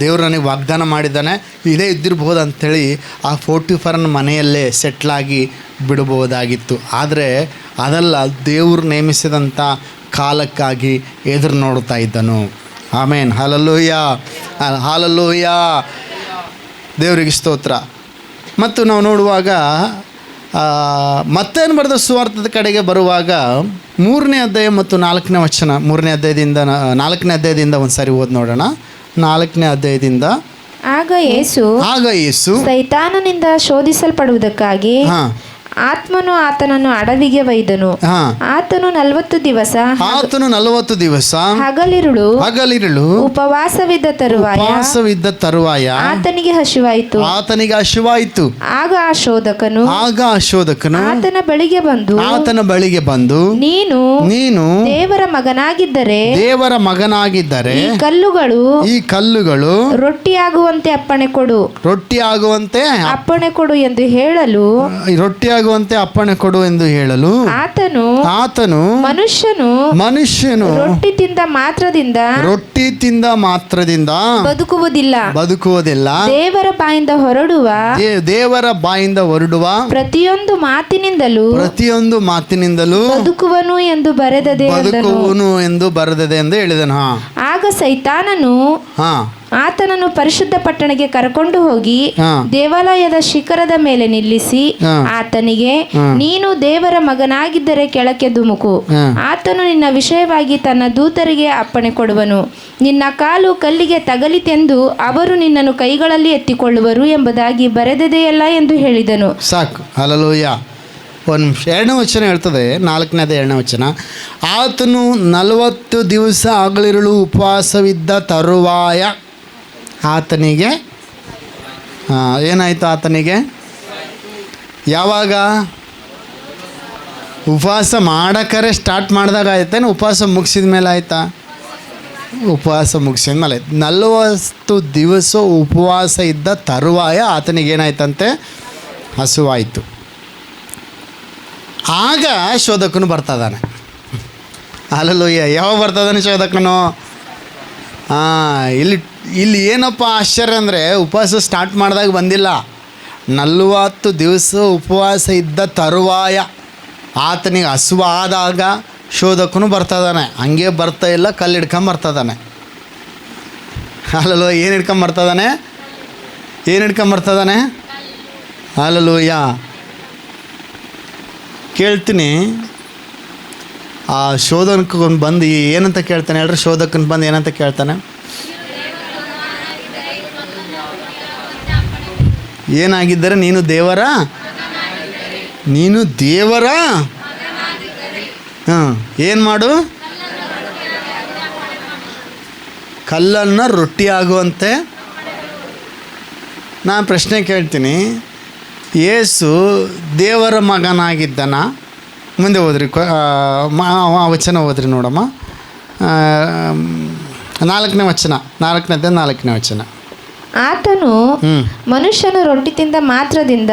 ದೇವರು ನನಗೆ ವಾಗ್ದಾನ ಮಾಡಿದ್ದಾನೆ, ಇದೇ ಇದ್ದಿರ್ಬೋದು ಅಂಥೇಳಿ ಆ ಪೋಟಿಫರನ ಮನೆಯಲ್ಲೇ ಸೆಟ್ಲಾಗಿ ಬಿಡಬಹುದಾಗಿತ್ತು. ಆದರೆ ಅದಲ್ಲ, ದೇವರು ನೇಮಿಸಿದಂಥ ಕಾಲಕ್ಕಾಗಿ ಎದುರು ನೋಡ್ತಾ ಇದ್ದನು. ಆಮೇನ್. Hallelujah, hallelujah. ದೇವರಿಗೆ ಸ್ತೋತ್ರ. ಮತ್ತು ನಾವು ನೋಡುವಾಗ ಮತ್ತೇನು ಬರೆದ ಸುವಾರ್ತೆದ ಕಡೆಗೆ ಬರುವಾಗ 3ನೇ ಅಧ್ಯಾಯ ಮತ್ತು 4ನೇ ವಚನ, 3ನೇ ಅಧ್ಯಾಯದಿಂದ 4ನೇ ಅಧ್ಯಾಯದಿಂದ ಒಂದು ಸಾರಿ ಓದಿ ನೋಡೋಣ. 4ನೇ ಅಧ್ಯಾಯದಿಂದ. ಆಗ ಯೇಸು ಸೈತಾನನಿಂದ ಶೋಧಿಸಲ್ಪಡುವುದಕ್ಕಾಗಿ ಆತ್ಮನು ಆತನನ್ನು ಅಡವಿಗೆ ಒಯ್ದನು. ಹಾ, ಆತನು 40 ದಿವಸ ಆತನು 40 ದಿವಸ ಹಗಲಿರುಳು ಉಪವಾಸವಿದ್ದ ಉಪವಾಸವಿದ್ದ ತರುವಾಯ ಆತನಿಗೆ ಹಸಿವಾಯಿತು. ಆಗ ಆ ಶೋಧಕನು ಆತನ ಬಳಿಗೆ ಬಂದು ನೀನು ದೇವರ ಮಗನಾಗಿದ್ದರೆ ಈ ಕಲ್ಲುಗಳು ರೊಟ್ಟಿಯಾಗುವಂತೆ ಅಪ್ಪಣೆ ಕೊಡು ಎಂದು ಹೇಳಲು ಆತನು ಮನುಷ್ಯನು ರೊಟ್ಟಿ ತಿಂದ ಮಾತ್ರದಿಂದ ಬದುಕುವುದಿಲ್ಲ ದೇವರ ಬಾಯಿಂದ ಹೊರಡುವ ಪ್ರತಿಯೊಂದು ಮಾತಿನಿಂದಲೂ ಬದುಕುವನು ಎಂದು ಬರೆದದೆ ಎಂದು ಹೇಳಿದನು. ಆಗ ಸೈತಾನನು ಆತನನ್ನು ಪರಿಶುದ್ಧ ಪಟ್ಟಣಕ್ಕೆ ಕರಕೊಂಡು ಹೋಗಿ ದೇವಾಲಯದ ಶಿಖರದ ಮೇಲೆ ನಿಲ್ಲಿಸಿ ಆತನಿಗೆ, ನೀನು ದೇವರ ಮಗನಾಗಿದ್ದರೆ ಕೆಳಕ್ಕೆ ಧುಮುಕು. ಆತನು ನಿನ್ನ ವಿಷಯವಾಗಿ ತನ್ನ ದೂತರಿಗೆ ಅಪ್ಪಣೆ ಕೊಡುವನು. ನಿನ್ನ ಕಾಲು ಕಲ್ಲಿಗೆ ತಗಲಿತೆಂದು ಅವರು ನಿನ್ನನ್ನು ಕೈಗಳಲ್ಲಿ ಎತ್ತಿಕೊಳ್ಳುವರು ಎಂಬುದಾಗಿ ಬರೆದದೆಯಲ್ಲ ಎಂದು ಹೇಳಿದನು. ಸಾಕು. ಹಲ್ಲೆಲೂಯಾ. ಒಂದು 2ನೇ ವಚನ ಹೇಳ್ತದೆ, 4ನೇ ವಚನ. ಆತನು 40 ದಿವಸ ಹಗಲಿರುಳು ಉಪವಾಸವಿದ್ದ ತರುವಾಯ ಆತನಿಗೆ ಏನಾಯಿತು? ಆತನಿಗೆ ಯಾವಾಗ? ಉಪವಾಸ ಮಾಡಕರೆ ಸ್ಟಾರ್ಟ್ ಮಾಡಿದಾಗ ಆಯ್ತೇನು? ಉಪವಾಸ ಮುಗಿಸಿದ ಮೇಲೆ ಆಯಿತಾ? ಉಪವಾಸ ಮುಗಿಸಿದ ಮೇಲೆ ಆಯ್ತು. 40 ದಿವಸ ಉಪವಾಸ ಇದ್ದ ತರುವಾಯ ಆತನಿಗೇನಾಯ್ತಂತೆ? ಹಸುವಾಯಿತು. ಆಗ ಶೋಧಕನು ಬರ್ತದಾನೆ. ಹಲ್ಲೆಲೂಯಾ. ಯಾವಾಗ ಬರ್ತದಾನೆ ಶೋಧಕನು? ಇಲ್ಲಿ ಏನಪ್ಪ ಆಶ್ಚರ್ಯ ಅಂದರೆ, ಉಪವಾಸ ಸ್ಟಾರ್ಟ್ ಮಾಡಿದಾಗ ಬಂದಿಲ್ಲ. 40 ದಿವಸ ಉಪವಾಸ ಇದ್ದ ತರುವಾಯ ಆತನಿಗೆ ಹಸುವಾದಾಗ ಶೋಧಕನು ಬರ್ತದಾನೆ. ಹಂಗೆ ಬರ್ತಾ ಇಲ್ಲ, ಕಲ್ಲು ಹಿಡ್ಕೊಂಬರ್ತದಾನೆ. ಹಲ್ಲೆಲೂಯಾ. ಏನು ಹಿಡ್ಕೊಂಬರ್ತದಾನೆ? ಹಲ್ಲೆಲೂಯಾ. ಕೇಳ್ತೀನಿ, ಆ ಶೋಧಕನ ಬಂದು ಏನಂತ ಕೇಳ್ತಾನೆ ಹೇಳ್ರಿ? ಶೋಧಕನ ಬಂದು ಏನಂತ ಕೇಳ್ತಾನೆ? ಏನಾಗಿದ್ದರೆ ನೀನು ದೇವರ ಏನು ಮಾಡು? ಕಲ್ಲನ್ನು ರೊಟ್ಟಿ ಆಗುವಂತೆ. ನಾನು ಪ್ರಶ್ನೆ ಕೇಳ್ತೀನಿ, ಯೇಸು ದೇವರ ಮಗನಾಗಿದ್ದನ? ಮುಂದೆ ಹೋದ್ರಿ, ವಚನ ಓದ್ರಿ ನೋಡಮ್ಮ. 4ನೇ ವಚನ. ಆತನು ಮನುಷ್ಯನು ರೊಟ್ಟಿ ತಿಂದ ಮಾತ್ರದಿಂದ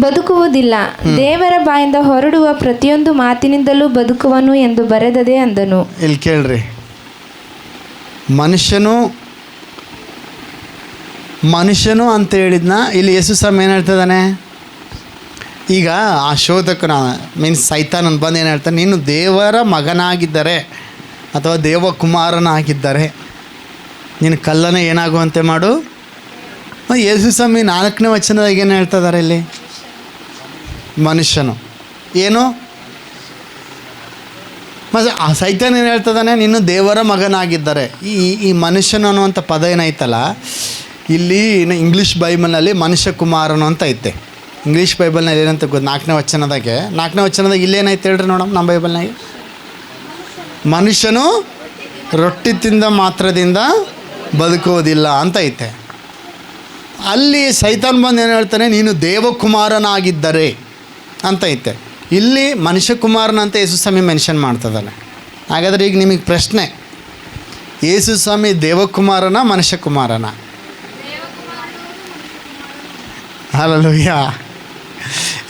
ಬದುಕುವುದಿಲ್ಲ, ದೇವರ ಬಾಯಿಂದ ಹೊರಡುವ ಪ್ರತಿಯೊಂದು ಮಾತಿನಿಂದಲೂ ಬದುಕುವನು ಎಂದು ಬರೆದದೆ ಅಂದನು. ಇಲ್ಲಿ ಕೇಳ್ರಿ, ಮನುಷ್ಯನು ಅಂತ ಹೇಳಿದ್ನ ಇಲ್ಲಿ ಯೇಸು ಸ್ವಾಮಿ ಏನು ಹೇಳ್ತಿದ್ದಾನೆ? ಈಗ ಆ ಶೋಧಕನ ಮೀನ್ಸ್ ಸೈತಾನನ್ ಬಂದು ಏನು ಹೇಳ್ತಾನೆ? ನೀನು ದೇವರ ಮಗನಾಗಿದ್ದರೆ ಅಥವಾ ದೇವಕುಮಾರನಾಗಿದ್ದರೆ ನೀನು ಕಲ್ಲನ್ನು ಏನಾಗುವಂತೆ ಮಾಡು. ಯೇಸು ಸ್ವಾಮಿ 4ನೇ ವಚನದಾಗ ಏನು ಹೇಳ್ತಿದ್ದಾರೆ ಇಲ್ಲಿ? ಮನುಷ್ಯನು ಏನು? ಮತ್ತು ಆ ಸೈತಾನ ಏನು ಹೇಳ್ತಿದ್ದಾನೆ? ನೀನು ದೇವರ ಮಗನಾಗಿದ್ದರೆ. ಈ ಮನುಷ್ಯನು ಅನ್ನುವಂಥ ಪದ ಏನೈತಲ್ಲ, ಇಲ್ಲಿ ಇಂಗ್ಲೀಷ್ ಬೈಬಲ್ನಲ್ಲಿ ಮನುಷ್ಯ ಕುಮಾರನು ಅಂತ ಐತೆ. ಇಂಗ್ಲೀಷ್ ಬೈಬಲ್ನಲ್ಲಿ ಏನಂತ ಗೊತ್ತು? 4ನೇ ವಚನದಾಗ ಇಲ್ಲೇನೈತೆ ಹೇಳ್ರಿ ನೋಡಮ್ಮ. ನಮ್ಮ ಬೈಬಲ್ನಾಗೆ ಮನುಷ್ಯನು ರೊಟ್ಟಿ ತಿಂದ ಮಾತ್ರದಿಂದ ಬದುಕುವುದಿಲ್ಲ ಅಂತ ಐತೆ. ಅಲ್ಲಿ ಸೈತಾನ್ ಬಂದು ಏನು ಹೇಳ್ತಾನೆ? ನೀನು ದೇವಕುಮಾರನಾಗಿದ್ದರೆ ಅಂತ ಐತೆ. ಇಲ್ಲಿ ಮನುಷ್ಯ ಕುಮಾರನಂತ ಯೇಸು ಸ್ವಾಮಿ ಮೆನ್ಷನ್ ಮಾಡ್ತಿದ್ದಾನೆ. ಹಾಗಾದರೆ ಈಗ ನಿಮಗೆ ಪ್ರಶ್ನೆ, ಯೇಸು ಸ್ವಾಮಿ ದೇವಕುಮಾರನ ಮನುಷ್ಯ ಕುಮಾರನ? ಹಲ್ಲೆಲೂಯಾ.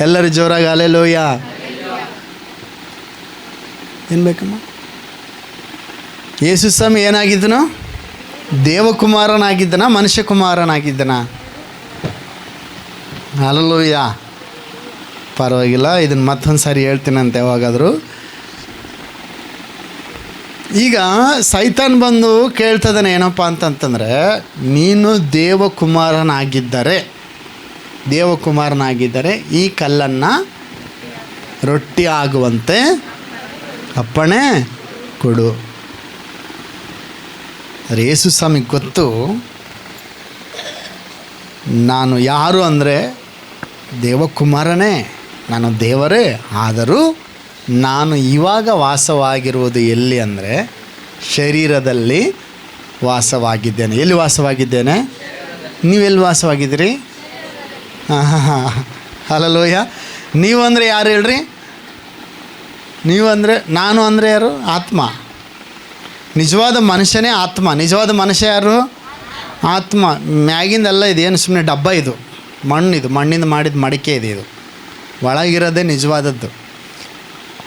ಎಲ್ಲರೂ ಜೋರಾಗಿ ಹಲ್ಲೆಲೂಯಾ. ಏನು ಬೇಕಮ್ಮ? ಯೇಸು ಸ್ವಾಮಿ ಏನಾಗಿದ್ದನು? ದೇವಕುಮಾರನಾಗಿದ್ದನ ಮನುಷ್ಯ ಕುಮಾರನಾಗಿದ್ದನ? ಹಲ್ಲೆಲೂಯಾ. ಪರವಾಗಿಲ್ಲ, ಇದನ್ನು ಮತ್ತೊಂದು ಸಾರಿ ಹೇಳ್ತೀನಂತೆ ಯಾವಾಗಾದರೂ. ಈಗ ಸೈತಾನ್ ಬಂದು ಕೇಳ್ತದಾನೆ ಏನಪ್ಪ ಅಂತಂತಂದರೆ, ನೀನು ದೇವಕುಮಾರನಾಗಿದ್ದರೆ ಈ ಕಲ್ಲನ್ನು ರೊಟ್ಟಿ ಆಗುವಂತೆ ಅಪ್ಪಣೆ ಕೊಡು. ಆದರೆ ಯೇಸು ಸ್ವಾಮಿಗೆ ಗೊತ್ತು, ನಾನು ಯಾರು ಅಂದರೆ ದೇವಕುಮಾರನೇ, ನಾನು ದೇವರೇ, ಆದರೂ ನಾನು ಇವಾಗ ವಾಸವಾಗಿರುವುದು ಎಲ್ಲಿ ಅಂದರೆ ಶರೀರದಲ್ಲಿ ವಾಸವಾಗಿದ್ದೇನೆ. ಎಲ್ಲಿ ವಾಸವಾಗಿದ್ದೇನೆ? ನೀವೆಲ್ಲಿ ವಾಸವಾಗಿದ್ದೀರಿ? ಹಲ್ಲೆಲೂಯ. ನೀವು ಅಂದರೆ ಯಾರು ಹೇಳ್ರಿ? ನೀವು ಅಂದರೆ, ನಾನು ಅಂದರೆ ಯಾರು? ಆತ್ಮ. ನಿಜವಾದ ಮನುಷ್ಯನೇ ಆತ್ಮ. ನಿಜವಾದ ಮನುಷ್ಯ ಯಾರು? ಆತ್ಮ. ಮ್ಯಾಗಿಂದೆಲ್ಲ ಇದೇನು ಸುಮ್ಮನೆ ಡಬ್ಬ, ಇದು ಮಣ್ಣಿದು, ಮಣ್ಣಿಂದ ಮಾಡಿದ ಮಡಿಕೆ ಇದು. ಒಳಗಿರೋದೇ ನಿಜವಾದದ್ದು.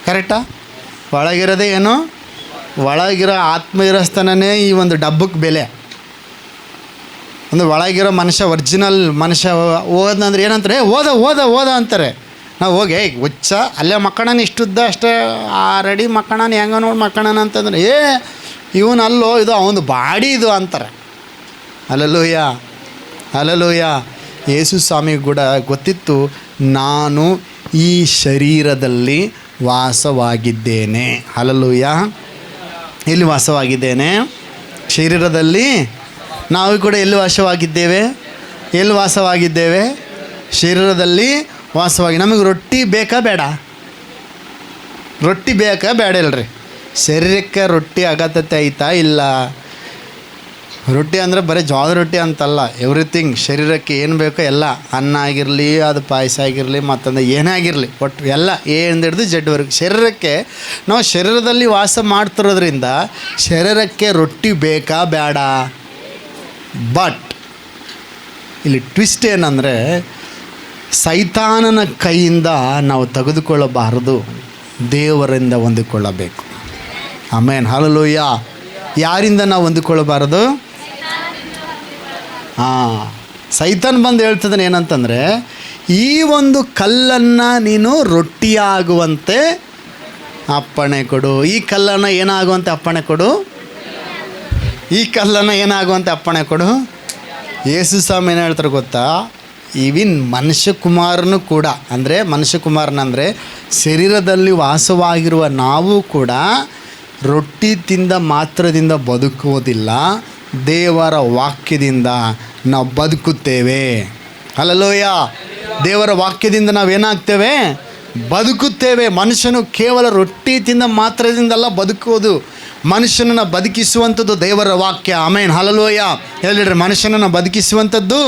ಕರೆಕ್ಟಾ? ಒಳಗಿರೋದೇ ಏನು? ಒಳಗಿರೋ ಆತ್ಮ ಇರೋಸ್ತನೇ ಈ ಒಂದು ಡಬ್ಬಕ್ಕೆ ಬೆಲೆ. ಒಂದು ಒಳಗಿರೋ ಮನುಷ್ಯ, ಒರಿಜಿನಲ್ ಮನುಷ್ಯ ಓದಂದ್ರೆ ಏನಂತಾರೆ? ಓದ ಅಂತಾರೆ. ನಾವು ಹೋಗಿ ಹುಚ್ಚ ಅಲ್ಲೇ ಮಕ್ಕಳನ ಇಷ್ಟುದ್ದ ಅಷ್ಟೇ ರೆಡಿ ಮಕ್ಕಳನ ಹೆಂಗ ನೋಡಿ ಮಕ್ಕಳನ ಅಂತಂದ್ರೆ ಇವನಲ್ಲೋ ಇದು ಅವನು ಬಾಡಿ ಇದು ಅಂತಾರೆ. ಹಲ್ಲೆಲೂಯ. ಯೇಸು ಸ್ವಾಮಿಗೆ ಕೂಡ ಗೊತ್ತಿತ್ತು, ನಾನು ಈ ಶರೀರದಲ್ಲಿ ವಾಸವಾಗಿದ್ದೇನೆ. ಹಲ್ಲೆಲೂಯ. ಎಲ್ಲಿ ವಾಸವಾಗಿದ್ದೇನೆ? ಶರೀರದಲ್ಲಿ. ನಾವು ಕೂಡ ಎಲ್ಲಿ ವಾಸವಾಗಿದ್ದೇವೆ? ಶರೀರದಲ್ಲಿ ವಾಸವಾಗಿ. ನಮಗೆ ರೊಟ್ಟಿ ಬೇಕಾ ಬೇಡ? ರೊಟ್ಟಿ ಬೇಕಾ ಬೇಡ ಇಲ್ರಿ? ಶರೀರಕ್ಕೆ ರೊಟ್ಟಿ ಅಗತ್ಯತೆ ಐತಾ? ಇಲ್ಲ. ರೊಟ್ಟಿ ಅಂದರೆ ಬರೀ ಜೋಳದ ರೊಟ್ಟಿ ಅಂತಲ್ಲ, ಎವ್ರಿಥಿಂಗ್. ಶರೀರಕ್ಕೆ ಏನು ಬೇಕೋ ಎಲ್ಲ, ಅನ್ನ ಆಗಿರಲಿ, ಅದು ಪಾಯಸ ಆಗಿರಲಿ, ಮತ್ತೊಂದು ಏನೇ ಆಗಿರಲಿ, ಒಟ್ಟು ಎಲ್ಲ ಏನಿಂದ ಹಿಡಿದು ಜಡ್ವರೆಗೆ ಶರೀರಕ್ಕೆ. ನಾವು ಶರೀರದಲ್ಲಿ ವಾಸ ಮಾಡ್ತಿರೋದ್ರಿಂದ ಶರೀರಕ್ಕೆ ರೊಟ್ಟಿ ಬೇಕಾ ಬೇಡ? ಬಟ್ ಇಲ್ಲಿ ಟ್ವಿಸ್ಟ್ ಏನಂದರೆ, ಸೈತಾನನ ಕೈಯಿಂದ ನಾವು ತೆಗೆದುಕೊಳ್ಳಬಾರದು, ದೇವರಿಂದ ಹೊಂದಿಕೊಳ್ಳಬೇಕು. ಆಮೇನ್. ಹಲ್ಲೆಲೂಯ. ಯಾರಿಂದ ನಾವು ಹೊಂದಿಕೊಳ್ಳಬಾರದು? ಸೈತಾನ್ ಬಂದು ಹೇಳ್ತಿದ್ದಾನೆ ಏನಂತಂದರೆ, ಈ ಒಂದು ಕಲ್ಲನ್ನು ನೀನು ರೊಟ್ಟಿಯಾಗುವಂತೆ ಅಪ್ಪಣೆ ಕೊಡು. ಈ ಕಲ್ಲನ್ನು ಏನಾಗುವಂತೆ ಅಪ್ಪಣೆ ಕೊಡು? ಈ ಕಲ್ಲನ್ನು ಏನಾಗುವಂತೆ ಅಪ್ಪಣೆ ಕೊಡು? ಯೇಸು ಸ್ವಾಮಿ ಏನು ಹೇಳ್ತಾರೆ ಗೊತ್ತಾ? ಈವಿನ್ ಮನುಷ್ಯಕುಮಾರನು ಕೂಡ, ಅಂದರೆ ಮನುಷ್ಯಕುಮಾರನಂದರೆ ಶರೀರದಲ್ಲಿ ವಾಸವಾಗಿರುವ ನಾವು ಕೂಡ ರೊಟ್ಟಿ ತಿಂದ ಮಾತ್ರದಿಂದ ಬದುಕುವುದಿಲ್ಲ, ದೇವರ ವಾಕ್ಯದಿಂದ ನಾವು ಬದುಕುತ್ತೇವೆ. ಹಲ್ಲೆಲೂಯ. ದೇವರ ವಾಕ್ಯದಿಂದ ನಾವೇನಾಗ್ತೇವೆ? ಬದುಕುತ್ತೇವೆ. ಮನುಷ್ಯನು ಕೇವಲ ರೊಟ್ಟಿ ತಿಂದ ಮಾತ್ರದಿಂದಲ್ಲ ಬದುಕುವುದು, ಮನುಷ್ಯನನ್ನು ಬದುಕಿಸುವಂಥದ್ದು ದೇವರ ವಾಕ್ಯ. ಆಮೇನ್. ಹಲ್ಲೆಲೂಯ. ಹೇಳಿಡ್ರಿ, ಮನುಷ್ಯನನ್ನು ಬದುಕಿಸುವಂಥದ್ದು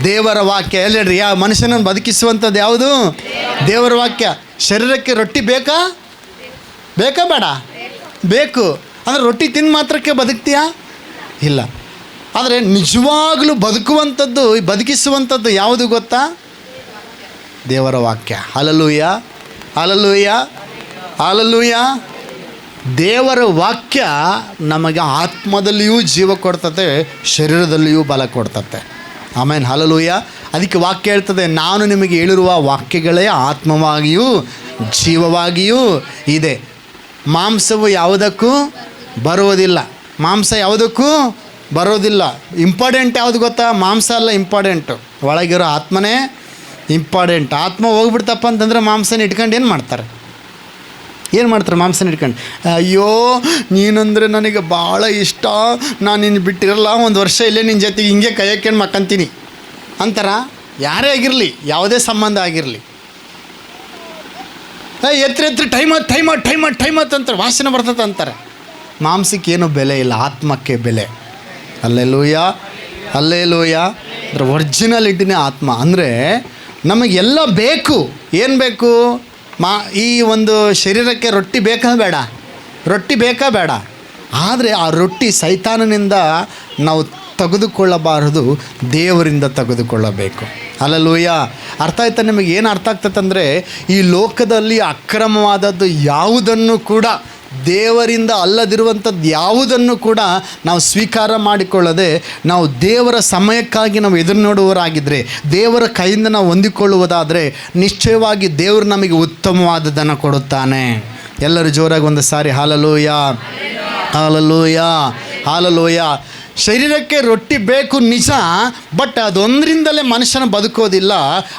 ದೇವರ ವಾಕ್ಯ. ಹೇಳಿಡ್ರಿ, ಮನುಷ್ಯನನ್ನು ಬದುಕಿಸುವಂಥದ್ದು ಯಾವುದು? ದೇವರ ವಾಕ್ಯ. ಶರೀರಕ್ಕೆ ರೊಟ್ಟಿ ಬೇಕಾ ಬೇಡ? ಬೇಕು. ಅಂದರೆ ರೊಟ್ಟಿ ತಿಂದು ಮಾತ್ರಕ್ಕೆ ಬದುಕ್ತೀಯಾ? ಇಲ್ಲ. ಆದರೆ ನಿಜವಾಗಲೂ ಬದುಕಿಸುವಂಥದ್ದು ಯಾವುದು ಗೊತ್ತಾ? ದೇವರ ವಾಕ್ಯ. ಹಲ್ಲೆಲೂಯ. ದೇವರ ವಾಕ್ಯ ನಮಗೆ ಆತ್ಮದಲ್ಲಿಯೂ ಜೀವ ಕೊಡ್ತತೆ, ಶರೀರದಲ್ಲಿಯೂ ಬಲ ಕೊಡ್ತತೆ. ಆಮೇಲೆ ಹಲ್ಲೆಲೂಯ. ಅದಕ್ಕೆ ವಾಕ್ಯ ಹೇಳ್ತದೆ, ನಾನು ನಿಮಗೆ ಹೇಳಿರುವ ವಾಕ್ಯಗಳೇ ಆತ್ಮವಾಗಿಯೂ ಜೀವವಾಗಿಯೂ ಇದೆ. ಮಾಂಸವು ಯಾವುದಕ್ಕೂ ಬರುವುದಿಲ್ಲ. ಮಾಂಸ ಯಾವುದಕ್ಕೂ ಬರೋದಿಲ್ಲ. ಇಂಪಾರ್ಟೆಂಟ್ ಯಾವುದು ಗೊತ್ತಾ? ಮಾಂಸ ಅಲ್ಲ ಇಂಪಾರ್ಟೆಂಟು, ಒಳಗಿರೋ ಆತ್ಮನೇ ಇಂಪಾರ್ಟೆಂಟ್. ಆತ್ಮ ಹೋಗ್ಬಿಡ್ತಪ್ಪ ಅಂತಂದರೆ ಮಾಂಸನ ಇಟ್ಕೊಂಡು ಏನು ಮಾಡ್ತಾರೆ? ಮಾಂಸನ ಇಟ್ಕೊಂಡು, ಅಯ್ಯೋ ನೀನಂದರೆ ನನಗೆ ಭಾಳ ಇಷ್ಟ, ನಾನು ನಿನ್ನ ಬಿಟ್ಟಿರಲ್ಲ, ಒಂದು ವರ್ಷ ಇಲ್ಲೇ ನಿನ್ನ ಜೊತೆಗೆ ಹಿಂಗೆ ಕೈ ಹಾಕ್ಕೊಂಡು ಮಕ್ಕಂತೀನಿ ಅಂತಾರ. ಯಾರೇ ಆಗಿರಲಿ, ಯಾವುದೇ ಸಂಬಂಧ ಆಗಿರಲಿ, ಎತ್ತರ ಟೈಮ್ ಅಂತಾರೆ, ವಾಸನೆ ಬರ್ತದೆ ಅಂತಾರೆ. ಮಾಂಸಕ್ಕೇನು ಬೆಲೆ ಇಲ್ಲ, ಆತ್ಮಕ್ಕೆ ಬೆಲೆ. ಹಲ್ಲೆಲೂಯ. ಅಂದರೆ ಒರಿಜಿನಾಲಿಟಿನೇ ಆತ್ಮ. ಅಂದರೆ ನಮಗೆಲ್ಲ ಬೇಕು. ಏನು ಬೇಕು? ಈ ಒಂದು ಶರೀರಕ್ಕೆ ರೊಟ್ಟಿ ಬೇಕಾ ಬೇಡ? ಆದರೆ ಆ ರೊಟ್ಟಿ ಸೈತಾನನಿಂದ ನಾವು ತೆಗೆದುಕೊಳ್ಳಬಾರದು, ದೇವರಿಂದ ತೆಗೆದುಕೊಳ್ಳಬೇಕು. ಹಲ್ಲೆಲೂಯ. ಅರ್ಥ ಆಯ್ತಾ ನಿಮಗೆ? ಏನು ಅರ್ಥ ಆಗ್ತದಂದರೆ, ಈ ಲೋಕದಲ್ಲಿ ಅಕ್ರಮವಾದದ್ದು ಯಾವುದನ್ನು ಕೂಡ, ದೇವರಿಂದ ಅಲ್ಲದಿರುವಂಥದ್ದು ಯಾವುದನ್ನು ಕೂಡ ನಾವು ಸ್ವೀಕಾರ ಮಾಡಿಕೊಳ್ಳದೆ, ನಾವು ದೇವರ ಸಮಯಕ್ಕಾಗಿ ನಾವು ಎದುರು ನೋಡುವವರಾಗಿದ್ದರೆ, ದೇವರ ಕೈಯಿಂದ ನಾವು ಹೊಂದಿಕೊಳ್ಳುವುದಾದರೆ, ನಿಶ್ಚಯವಾಗಿ ದೇವರು ನಮಗೆ ಉತ್ತಮವಾದದ್ದನ್ನು ಕೊಡುತ್ತಾನೆ. ಎಲ್ಲರೂ ಜೋರಾಗಿ ಒಂದು ಸಾರಿ ಹಲ್ಲೆಲೂಯ. ಶರೀರಕ್ಕೆ ರೊಟ್ಟಿ ಬೇಕು ನಿಜ, ಬಟ್ ಅದೊಂದರಿಂದಲೇ ಮನುಷ್ಯನ ಬದುಕೋದಿಲ್ಲ.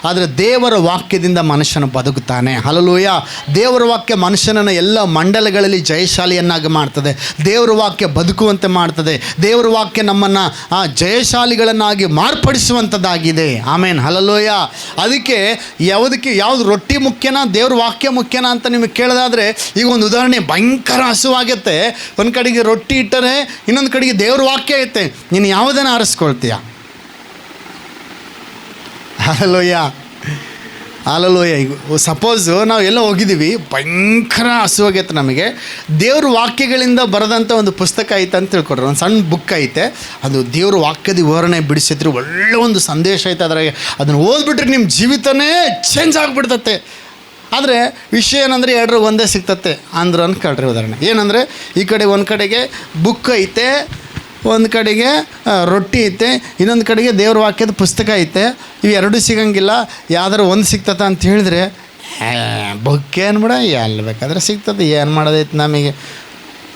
ಆದರೆ ದೇವರ ವಾಕ್ಯದಿಂದ ಮನುಷ್ಯನ ಬದುಕುತ್ತಾನೆ. ಹಲ್ಲೆಲೂಯಾ. ದೇವರ ವಾಕ್ಯ ಮನುಷ್ಯನನ್ನು ಎಲ್ಲ ಮಂಡಲಗಳಲ್ಲಿ ಜಯಶಾಲಿಯನ್ನಾಗಿ ಮಾಡ್ತದೆ. ದೇವರ ವಾಕ್ಯ ಬದುಕುವಂತೆ ಮಾಡ್ತದೆ. ದೇವರ ವಾಕ್ಯ ನಮ್ಮನ್ನು ಜಯಶಾಲಿಗಳನ್ನಾಗಿ ಮಾರ್ಪಡಿಸುವಂಥದ್ದಾಗಿದೆ. ಆಮೇನ್. ಹಲ್ಲೆಲೂಯಾ. ಅದಕ್ಕೆ ಯಾವುದು ರೊಟ್ಟಿ ಮುಖ್ಯನಾ ದೇವ್ರ ವಾಕ್ಯ ಮುಖ್ಯನಾ ಅಂತ ನಿಮಗೆ ಕೇಳೋದಾದರೆ, ಈಗ ಒಂದು ಉದಾಹರಣೆ, ಭಯಂಕರ ಹಸುವಾಗುತ್ತೆ, ಒಂದು ಕಡೆಗೆ ರೊಟ್ಟಿ ಇಟ್ಟರೆ ಇನ್ನೊಂದು ಕಡೆಗೆ ದೇವ್ರ ವಾಕ್ಯ ಐತೆ, ನೀನು ಯಾವುದನ್ನು ಆರಿಸ್ಕೊಳ್ತೀಯ? ಹಲ್ಲೆಲೂಯಾ. ಹಲ್ಲೆಲೂಯಾ. ಈಗ ಸಪೋಸು ನಾವು ಎಲ್ಲ ಹೋಗಿದ್ದೀವಿ, ಭಯಂಕರ ಹಸುವಾಗೈತೆ, ನಮಗೆ ದೇವ್ರ ವಾಕ್ಯಗಳಿಂದ ಬರೆದಂಥ ಒಂದು ಪುಸ್ತಕ ಐತೆ ಅಂತ ತಿಳ್ಕೊಡ್ರಿ, ಒಂದು ಸಣ್ಣ ಬುಕ್ ಐತೆ, ಅದು ದೇವ್ರ ವಾಕ್ಯದ ವಿವರಣೆ ಬಿಡಿಸಿದ್ರು, ಒಳ್ಳೆ ಒಂದು ಸಂದೇಶ ಐತೆ ಅದ್ರಾಗೆ. ಅದನ್ನು ಓದ್ಬಿಟ್ರೆ ನಿಮ್ಮ ಜೀವಿತನೇ ಚೇಂಜ್ ಆಗಿಬಿಡ್ತತೆ. ಆದರೆ ವಿಷಯ ಏನಂದರೆ ಎರಡರೂ ಒಂದೇ ಸಿಗ್ತತೆ ಅಂದ್ರೆ ಅನ್ಕೊಳ್ರಿ. ಉದಾಹರಣೆ ಏನಂದರೆ, ಈ ಕಡೆ ಒಂದು ಕಡೆಗೆ ಬುಕ್ ಐತೆ, ಒಂದು ಕಡೆಗೆ ರೊಟ್ಟಿ ಐತೆ, ಇನ್ನೊಂದು ಕಡೆಗೆ ದೇವ್ರ ವಾಕ್ಯದ ಪುಸ್ತಕ ಐತೆ. ಇವು ಎರಡೂ ಸಿಗಂಗಿಲ್ಲ, ಯಾವ್ದಾರು ಒಂದು ಸಿಗ್ತದೆ ಅಂತ ಹೇಳಿದ್ರೆ, ಬುಕ್ ಏನು ಬಿಡ, ಎಲ್ಲಿ ಬೇಕಾದ್ರೆ ಸಿಗ್ತದೆ, ಏನು ಮಾಡೋದೈತೆ ನಮಗೆ,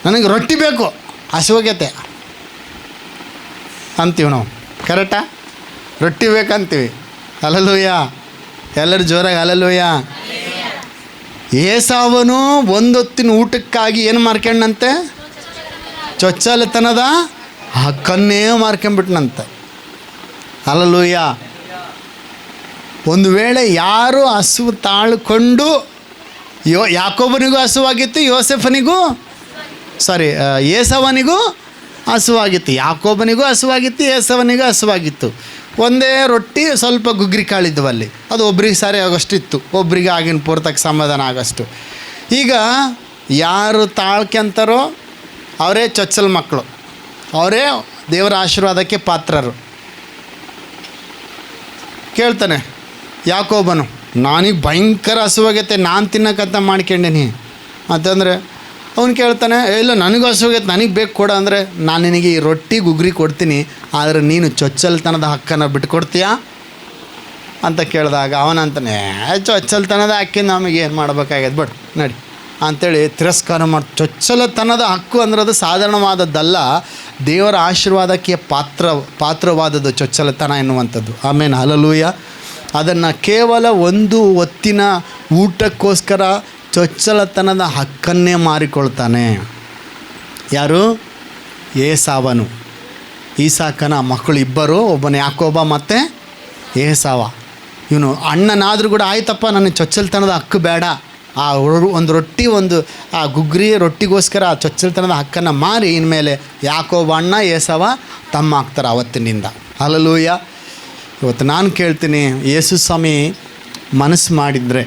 ನನಗೆ ರೊಟ್ಟಿ ಬೇಕು, ಹಸುವಾಗೈತೆ ಅಂತೀವಿ ನಾವು. ಕರೆಕ್ಟಾ? ರೊಟ್ಟಿ ಬೇಕಂತೀವಿ. ಹಲ್ಲೆಲೂಯಾ. ಎಲ್ಲರೂ ಜೋರಾಗಿ ಹಲ್ಲೆಲೂಯಾ. ಏಸಾವನು ಒಂದೊತ್ತಿನ ಊಟಕ್ಕಾಗಿ ಏನು ಮಾರ್ಕೊಂಡಂತೆ? ಚೊಚ್ಚಲತನದ ಹಕ್ಕನ್ನೇ ಮಾರ್ಕೊಂಬಿಟ್ನಂತೆ. ಹಲ್ಲೆಲೂಯಾ. ಒಂದು ವೇಳೆ ಯಾರು ಹಸು ತಾಳ್ಕೊಂಡು, ಯಾಕೋಬನಿಗೂ ಹಸುವಾಗಿತ್ತು, ಏಸವನಿಗೂ ಹಸುವಾಗಿತ್ತು. ಯಾಕೋಬನಿಗೂ ಹಸುವಾಗಿತ್ತು, ಏಸವನಿಗೂ ಹಸುವಾಗಿತ್ತು. ಒಂದೇ ರೊಟ್ಟಿ, ಸ್ವಲ್ಪ ಗುಗ್ರಿ ಕಾಳಿದ್ವು ಅಲ್ಲಿ, ಅದು ಒಬ್ರಿಗೆ ಸಾರಿ ಆಗೋಷ್ಟಿತ್ತು, ಒಬ್ರಿಗೆ ಆಗಿನ ಪೂರ್ತಕ್ಕೆ ಸಮಾಧಾನ ಆಗೋಷ್ಟು. ಈಗ ಯಾರು ತಾಳ್ಕೊಂತಾರೋ ಅವರೇ ಚೊಚ್ಚಲ ಮಕ್ಕಳು, ಅವರೇ ದೇವರ ಆಶೀರ್ವಾದಕ್ಕೆ ಪಾತ್ರರು. ಕೇಳ್ತಾನೆ ಯಾಕೋಬನು, ನನಗೆ ಭಯಂಕರ ಹಸುವಾಗೈತೆ, ನಾನು ತಿನ್ನಕ್ಕಂತ ಮಾಡ್ಕೊಂಡೀನಿ ಅಂತಂದರೆ, ಅವನು ಕೇಳ್ತಾನೆ, ಇಲ್ಲ ನನಗೂ ಹಸುವಾಗೈತೆ, ನನಗೆ ಬೇಕು ಕೊಡ ಅಂದರೆ, ನಾನು ನಿನಗೆ ಈ ರೊಟ್ಟಿ ಗುಗ್ರಿ ಕೊಡ್ತೀನಿ, ಆದರೆ ನೀನು ಚೊಚ್ಚಲ್ತನದ ಹಕ್ಕನ್ನು ಬಿಟ್ಕೊಡ್ತೀಯಾ ಅಂತ ಕೇಳಿದಾಗ ಅವನಂತಾನೆ, ಚೊಚ್ಚಲ್ತನದ ಹಕ್ಕಿಂದ ನಮಗೆ ಏನು ಮಾಡ್ಬೇಕಾಗ್ಯದ ಬಿಡು ನಡಿ ಅಂಥೇಳಿ ತಿರಸ್ಕಾರ ಮಾಡಿ. ಚೊಚ್ಚಲತನದ ಹಕ್ಕು ಅನ್ನೋದು ಸಾಧಾರಣವಾದದ್ದಲ್ಲ, ದೇವರ ಆಶೀರ್ವಾದಕ್ಕೆ ಪಾತ್ರವಾದದ್ದು ಚೊಚ್ಚಲತನ ಎನ್ನುವಂಥದ್ದು. ಆಮೇಲೆ ಹಲ್ಲೆಲೂಯಾ. ಅದನ್ನು ಕೇವಲ ಒಂದು ಹೊತ್ತಿನ ಊಟಕ್ಕೋಸ್ಕರ ಚೊಚ್ಚಲತನದ ಹಕ್ಕನ್ನೇ ಮಾರಿಕೊಳ್ತಾನೆ. ಯಾರು? ಏಸಾವನು. ಈಸಾಕನ ಮಕ್ಕಳು ಇಬ್ಬರು, ಒಬ್ಬನ ಯಾಕೋಬ ಮತ್ತು ಏಸಾವ. ಇವನು ಅಣ್ಣನಾದರೂ ಕೂಡ, ಆಯ್ತಪ್ಪ ನನಗೆ ಚೊಚ್ಚಲತನದ ಹಕ್ಕು ಬೇಡ, ಆ ಒಂದು ರೊಟ್ಟಿ, ಒಂದು ಆ ಗುಗ್ರಿ ರೊಟ್ಟಿಗೋಸ್ಕರ ಆ ಚೊಚ್ಚಲತನದ ಹಕ್ಕನ್ನು ಮಾರಿ ಇನ್ಮೇಲೆ ಯಾಕೋಬ ಅಣ್ಣ, ಏಸಾವ ತಮ್ಮ ಆಗ್ತಾರೆ ಅವತ್ತಿನಿಂದ. ಹಲ್ಲೆಲೂಯಾ. ಇವತ್ತು ನಾನು ಕೇಳ್ತೀನಿ, ಯೇಸು ಸ್ವಾಮಿ ಮನಸ್ಸು ಮಾಡಿದರೆ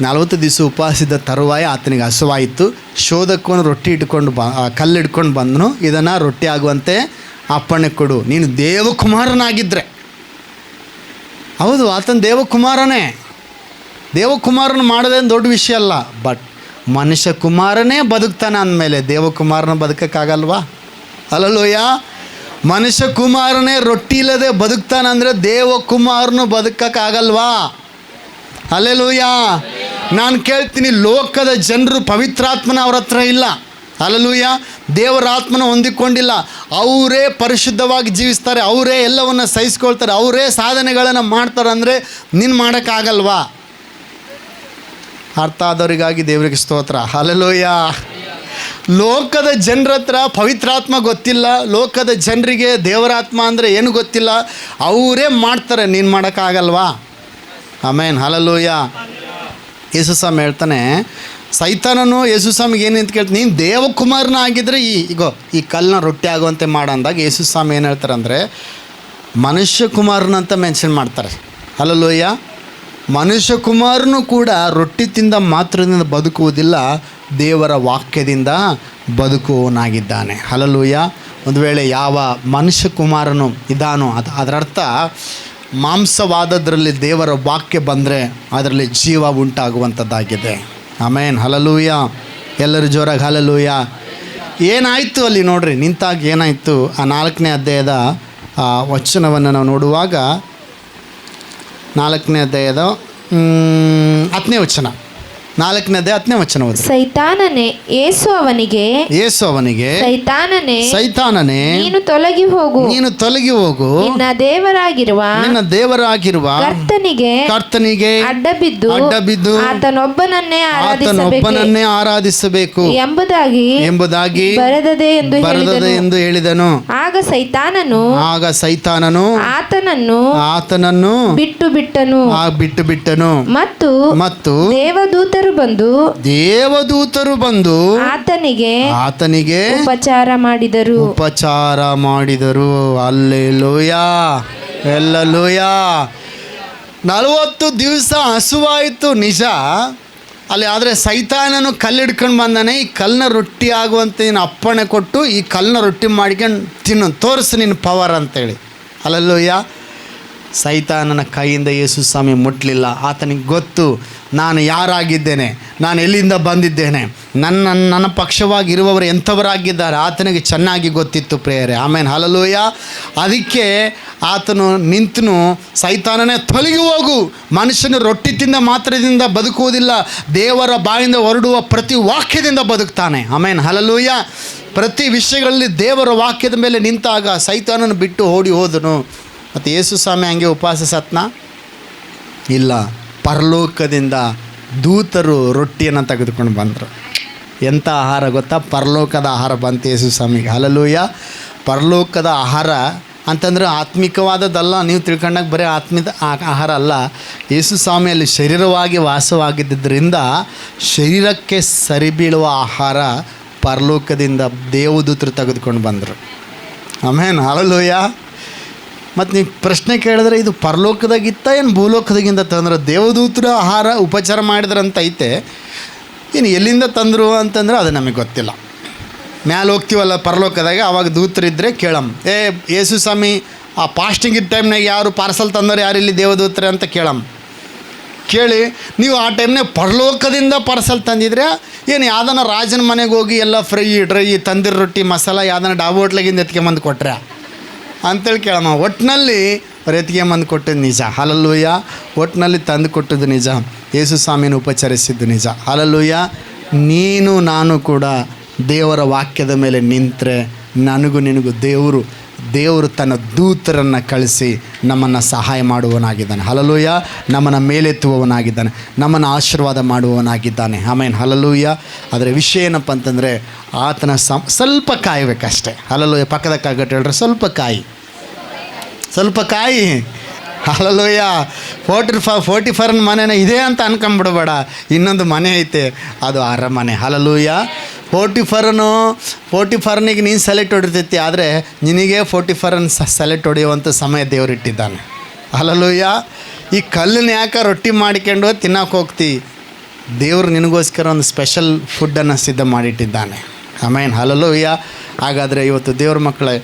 40 ದಿವಸ ಉಪವಾಸಿದ ತರುವಾಯ ಆತನಿಗೆ ಹಸುವಾಯಿತು. ಶೋಧಕ್ಕೊಂದು ರೊಟ್ಟಿ ಇಟ್ಕೊಂಡು ಕಲ್ಲು ಹಿಡ್ಕೊಂಡು ಬಂದನು, ಇದನ್ನು ರೊಟ್ಟಿ ಆಗುವಂತೆ ಅಪ್ಪಣೆ ಕೊಡು, ನೀನು ದೇವಕುಮಾರನಾಗಿದ್ದರೆ. ಹೌದು, ಆತನ ದೇವಕುಮಾರನೇ. ದೇವಕುಮಾರನ ಮಾಡೋದೇನು ದೊಡ್ಡ ವಿಷಯ ಅಲ್ಲ, ಬಟ್ ಮನುಷ್ಯ ಕುಮಾರನೇ ಬದುಕ್ತಾನೆ ಅಂದಮೇಲೆ ದೇವಕುಮಾರನ ಬದುಕೋಕ್ಕಾಗಲ್ವಾ? ಹಲ್ಲೆಲೂಯಾ. ಮನುಷ್ಯ ಕುಮಾರನೇ ರೊಟ್ಟಿ ಇಲ್ಲದೆ ಬದುಕ್ತಾನಂದರೆ ದೇವಕುಮಾರನು ಬದುಕೋಕ್ಕಾಗಲ್ವಾ? ಹಲ್ಲೆಲೂಯಾ. ನಾನು ಕೇಳ್ತೀನಿ, ಲೋಕದ ಜನರು ಪವಿತ್ರಾತ್ಮನ ಅವ್ರ ಹತ್ರ ಇಲ್ಲ. ಹಲ್ಲೆಲೂಯಾ. ದೇವರ ಆತ್ಮನ ಹೊಂದಿಕೊಂಡಿಲ್ಲ. ಅವರೇ ಪರಿಶುದ್ಧವಾಗಿ ಜೀವಿಸ್ತಾರೆ, ಅವರೇ ಎಲ್ಲವನ್ನು ಸಹಿಸ್ಕೊಳ್ತಾರೆ, ಅವರೇ ಸಾಧನೆಗಳನ್ನು ಮಾಡ್ತಾರೆ. ಅಂದರೆ ನೀನು ಮಾಡೋಕ್ಕಾಗಲ್ವಾ? ಅರ್ಥ ಆದವರಿಗಾಗಿ ದೇವರಿಗೆ ಸ್ತೋತ್ರ. ಹಲ್ಲೆಲೂಯಾ. ಲೋಕದ ಜನರ ಹತ್ರ ಪವಿತ್ರಾತ್ಮ ಗೊತ್ತಿಲ್ಲ, ಲೋಕದ ಜನರಿಗೆ ದೇವರಾತ್ಮ ಅಂದರೆ ಏನು ಗೊತ್ತಿಲ್ಲ, ಅವರೇ ಮಾಡ್ತಾರೆ, ನೀನು ಮಾಡೋಕ್ಕಾಗಲ್ವಾ? ಆಮೇನ್. ಹಲ್ಲೆಲೂಯಾ. ಯೇಸು ಸ್ವಾಮಿ ಹೇಳ್ತಾನೆ, ಸೈತಾನನು ಯೇಸು ಸ್ವಾಮಿಗೆ ಏನು ಅಂತ ಕೇಳ್ತಾನೆ, ನೀನು ದೇವಕುಮಾರನ ಆಗಿದ್ದರೆ ಈ ಕಲ್ಲನ್ನ ರೊಟ್ಟಿ ಆಗುವಂತೆ ಮಾಡಂದಾಗ ಯೇಸು ಸ್ವಾಮಿ ಏನು ಹೇಳ್ತಾರೆ ಅಂದರೆ, ಮನುಷ್ಯ ಕುಮಾರನಂತ ಮೆನ್ಷನ್ ಮಾಡ್ತಾರೆ. ಹಲ್ಲೆಲೂಯಾ. ಮನುಷ್ಯ ಕುಮಾರನು ಕೂಡ ರೊಟ್ಟಿ ತಿಂದ ಮಾತ್ರದಿಂದ ಬದುಕುವುದಿಲ್ಲ, ದೇವರ ವಾಕ್ಯದಿಂದ ಬದುಕುವನಾಗಿದ್ದಾನೆ. ಹಲ್ಲೆಲೂಯಾ. ಒಂದು ವೇಳೆ ಯಾವ ಮನುಷ್ಯ ಕುಮಾರನು ಇದ್ದಾನೋ ಅದರರ್ಥ ಮಾಂಸವಾದದ್ರಲ್ಲಿ ದೇವರ ವಾಕ್ಯ ಬಂದರೆ ಅದರಲ್ಲಿ ಜೀವ ಉಂಟಾಗುವಂಥದ್ದಾಗಿದೆ. ಆಮೇನ್. ಹಲ್ಲೆಲೂಯಾ. ಎಲ್ಲರೂ ಜೋರಾಗಿ ಹಲ್ಲೆಲೂಯಾ. ಏನಾಯಿತು ಅಲ್ಲಿ ನೋಡ್ರಿ, ನಿಂತಾಗ ಏನಾಯಿತು? ಆ 4ನೇ ಅಧ್ಯಾಯದ ವಚನವನ್ನು ನಾವು ನೋಡುವಾಗ, 4ನೇ ಅಧ್ಯಾಯದ 10ನೇ ವಚನ, 4ನೇದೇ 10ನೇ ವಚನ ಓದಿ. ಸೈತಾನನೇ ಯೇಸು ಅವನಿಗೆ ಸೈತಾನನೇ ನೀನು ತೊಲಗಿ ಹೋಗು, ತೊಲಗಿ ಹೋಗು, ನಿನ್ನ ದೇವರಾಗಿರುವ ಕರ್ತನಿಗೆ ಅಡ್ಡಬಿದ್ದು ಆತನೊಬ್ಬನನ್ನೇ ಆರಾಧಿಸಬೇಕು ಎಂಬುದಾಗಿ ಬರೆದದೆ ಎಂದು ಹೇಳಿದನು. ಆಗ ಸೈತಾನನು ಆತನನ್ನು ಬಿಟ್ಟು ಬಿಟ್ಟನು. ಮತ್ತು ದೇವದೂತರು ಬಂದು ಆತನಿಗೆ ಉಪಚಾರ ಮಾಡಿದರು. Hallelujah, hallelujah. 40 ದಿವಸ ಹಸುವಾಯಿತು ನಿಜ ಅಲ್ಲಿ, ಆದರೆ ಸೈತಾನನು ಕಲ್ಲು ಹಿಡ್ಕೊಂಡು ಬಂದಾನೆ. ಈ ಕಲ್ಲನ್ನ ರೊಟ್ಟಿ ಆಗುವಂತೆ ನೀನು ಅಪ್ಪಣೆ ಕೊಟ್ಟು ಈ ಕಲ್ಲನ್ನ ರೊಟ್ಟಿ ಮಾಡ್ಕೊಂಡು ತಿನ್ನು, ತೋರಿಸು ನಿನ್ನ ಪವರ್ ಅಂತೇಳಿ. ಹಲ್ಲೆಲೂಯಾ. ಸೈತಾನನ ಕೈಯಿಂದ ಯೇಸು ಸ್ವಾಮಿ ಮುಟ್ಟಲಿಲ್ಲ. ಆತನಿಗೆ ಗೊತ್ತು ನಾನು ಯಾರಾಗಿದ್ದೇನೆ, ನಾನು ಎಲ್ಲಿಂದ ಬಂದಿದ್ದೇನೆ, ನನ್ನ ಪಕ್ಷವಾಗಿರುವವರು ಎಂಥವರಾಗಿದ್ದಾರೆ ಆತನಿಗೆ ಚೆನ್ನಾಗಿ ಗೊತ್ತಿತ್ತು ಪ್ರೇಯರೇ. ಆಮೇಲೆ ಹಲ್ಲೆಲೂಯಾ. ಅದಕ್ಕೆ ಆತನು ನಿಂತನು, ಸೈತಾನನೇ ತೊಲಗಿ ಹೋಗು, ಮನುಷ್ಯನು ರೊಟ್ಟಿ ತಿಂದ ಮಾತ್ರದಿಂದ ಬದುಕುವುದಿಲ್ಲ, ದೇವರ ಬಾಯಿಂದ ಹೊರಡುವ ಪ್ರತಿ ವಾಕ್ಯದಿಂದ ಬದುಕ್ತಾನೆ. ಆಮೇಲೆ ಹಲ್ಲೆಲೂಯಾ. ಪ್ರತಿ ವಿಷಯಗಳಲ್ಲಿ ದೇವರ ವಾಕ್ಯದ ಮೇಲೆ ನಿಂತಾಗ ಸೈತಾನನ ಬಿಟ್ಟು ಓಡಿ ಹೋದನು. ಮತ್ತು ಯೇಸು ಸ್ವಾಮಿ ಹಂಗೆ ಉಪವಾಸ ಸತ್ನ ಇಲ್ಲ, ಪರಲೋಕದಿಂದ ದೂತರು ರೊಟ್ಟಿಯನ್ನು ತೆಗೆದುಕೊಂಡು ಬಂದರು. ಎಂಥ ಆಹಾರ ಗೊತ್ತಾ? ಪರಲೋಕದ ಆಹಾರ ಬಂತು ಯೇಸು ಸ್ವಾಮಿಗೆ. ಹಲ್ಲೆಲೂಯಾ. ಪರಲೋಕದ ಆಹಾರ ಅಂತಂದರೆ ಆತ್ಮಿಕವಾದದ್ದಲ್ಲ, ನೀವು ತಿಳ್ಕೊಂಡಾಗ ಬರೀ ಆಹಾರ ಅಲ್ಲ. ಯೇಸು ಸ್ವಾಮಿಯಲ್ಲಿ ಶರೀರವಾಗಿ ವಾಸವಾಗಿದ್ದರಿಂದ ಶರೀರಕ್ಕೆ ಸರಿಬೀಳುವ ಆಹಾರ ಪರಲೋಕದಿಂದ ದೇವದೂತರು ತೆಗೆದುಕೊಂಡು ಬಂದರು. ಆಮೇನ್ ಹಲ್ಲೆಲೂಯಾ. ಮತ್ತು ನೀವು ಪ್ರಶ್ನೆ ಕೇಳಿದ್ರೆ ಇದು ಪರಲೋಕದಾಗಿತ್ತ ಏನು ಭೂಲೋಕದಾಗಿಂದ ತಂದ್ರೆ? ದೇವದೂತರ ಆಹಾರ ಉಪಚಾರ ಮಾಡಿದ್ರಂತ ಐತೆ, ಇನ್ನು ಎಲ್ಲಿಂದ ತಂದರು ಅಂತಂದ್ರೆ ಅದು ನಮಗೆ ಗೊತ್ತಿಲ್ಲ. ಮ್ಯಾಲೆ ಹೋಗ್ತೀವಲ್ಲ ಪರಲೋಕದಾಗ, ಆವಾಗ ದೂತರಿದ್ದರೆ ಕೇಳಮ್, ಯೇಸು ಸ್ವಾಮಿ ಆ ಫಾಸ್ಟಿಂಗ್ ಇದ್ದ ಟೈಮ್ನಾಗ ಯಾರು ಪಾರ್ಸಲ್ ತಂದವರು ಯಾರು ಇಲ್ಲಿ ದೇವದೂತರೆ ಅಂತ ಕೇಳಿ, ನೀವು ಆ ಟೈಮ್ನಾಗ ಪರಲೋಕದಿಂದ ಪಾರ್ಸಲ್ ತಂದಿದ್ರೆ ಏನು ಯಾವ್ದಾನ ರಾಜನ ಮನೆಗೆ ಹೋಗಿ ಎಲ್ಲ ಫ್ರೈ ಡ್ರೈ ತಂದಿರೋ ರೊಟ್ಟಿ ಮಸಾಲ ಯಾವ್ದಾನ ಡಾಬಾ ಹೋಟ್ಲಾಗಿಂದ ಎತ್ಕೊಂಬಂದು ಕೊಟ್ರೆ ಅಂತೇಳಿ ಕೇಳಮ್ಮ. ಒಟ್ಟಿನಲ್ಲಿ ಅವ್ರು ಎತ್ಕೊಂಬಂದು ಕೊಟ್ಟಿದ್ದು ನಿಜ. ಹಲ್ಲೆಲೂಯಾ. ಒಟ್ಟಿನಲ್ಲಿ ತಂದು ಕೊಟ್ಟಿದ್ದು ನಿಜ. ಯೇಸು ಸ್ವಾಮಿಯನ್ನು ಉಪಚರಿಸಿದ್ದು ನಿಜ. ಹಲ್ಲೆಲೂಯಾ. ನೀನು ನಾನು ಕೂಡ ದೇವರ ವಾಕ್ಯದ ಮೇಲೆ ನಿಂತರೆ ನನಗೂ ನಿನಗೂ ದೇವರು ತನ್ನ ದೂತರನ್ನು ಕಳಿಸಿ ನಮ್ಮನ್ನು ಸಹಾಯ ಮಾಡುವವನಾಗಿದ್ದಾನೆ. ಹಲ್ಲೆಲೂಯಾ. ನಮ್ಮನ್ನು ಮೇಲೆತ್ತುವವನಾಗಿದ್ದಾನೆ, ನಮ್ಮನ್ನು ಆಶೀರ್ವಾದ ಮಾಡುವವನಾಗಿದ್ದಾನೆ. ಆಮೇನ್ ಹಲ್ಲೆಲೂಯಾ. ಅದರ ವಿಷಯ ಏನಪ್ಪ ಅಂತಂದರೆ ಆತನ ಸ್ವಲ್ಪ ಕಾಯಬೇಕಷ್ಟೆ. ಹಲ್ಲೆಲೂಯಾ. ಪಕ್ಕದ ಕಾಗಟ್ಟು ಹೇಳ್ರೆ ಸ್ವಲ್ಪ ಕಾಯಿ. ಹಲ್ಲೆಲೂಯಾ. 44 ಮನೆನೇ ಇದೆ ಅಂತ ಅನ್ಕೊಂಬಿಡ್ಬೇಡ, ಇನ್ನೊಂದು ಮನೆ ಐತೆ, ಅದು ಅರಮನೆ. ಹಲ್ಲೆಲೂಯಾ. 44 ನೀನು ಸೆಲೆಕ್ಟ್ ಹೊಡಿತೈತಿ, ಆದರೆ ನಿನಗೆ 44 ಸೆಲೆಕ್ಟ್ ಹೊಡೆಯುವಂಥ ಸಮಯ ದೇವರಿಟ್ಟಿದ್ದಾನೆ. ಹಲ್ಲೆಲೂಯಾ. ಈ ಕಲ್ಲನ್ನ ಯಾಕೆ ರೊಟ್ಟಿ ಮಾಡಿಕೊಂಡು ತಿನ್ನೋಕೆ ಹೋಗ್ತಿ? ದೇವರು ನಿನಗೋಸ್ಕರ ಒಂದು ಸ್ಪೆಷಲ್ ಫುಡ್ಡನ್ನು ಸಿದ್ಧ ಮಾಡಿಟ್ಟಿದ್ದಾನೆ. ಆಮೇನ್ ಹಲ್ಲೆಲೂಯಾ. ಹಾಗಾದರೆ ಇವತ್ತು ದೇವ್ರ ಮಕ್ಕಳೇ,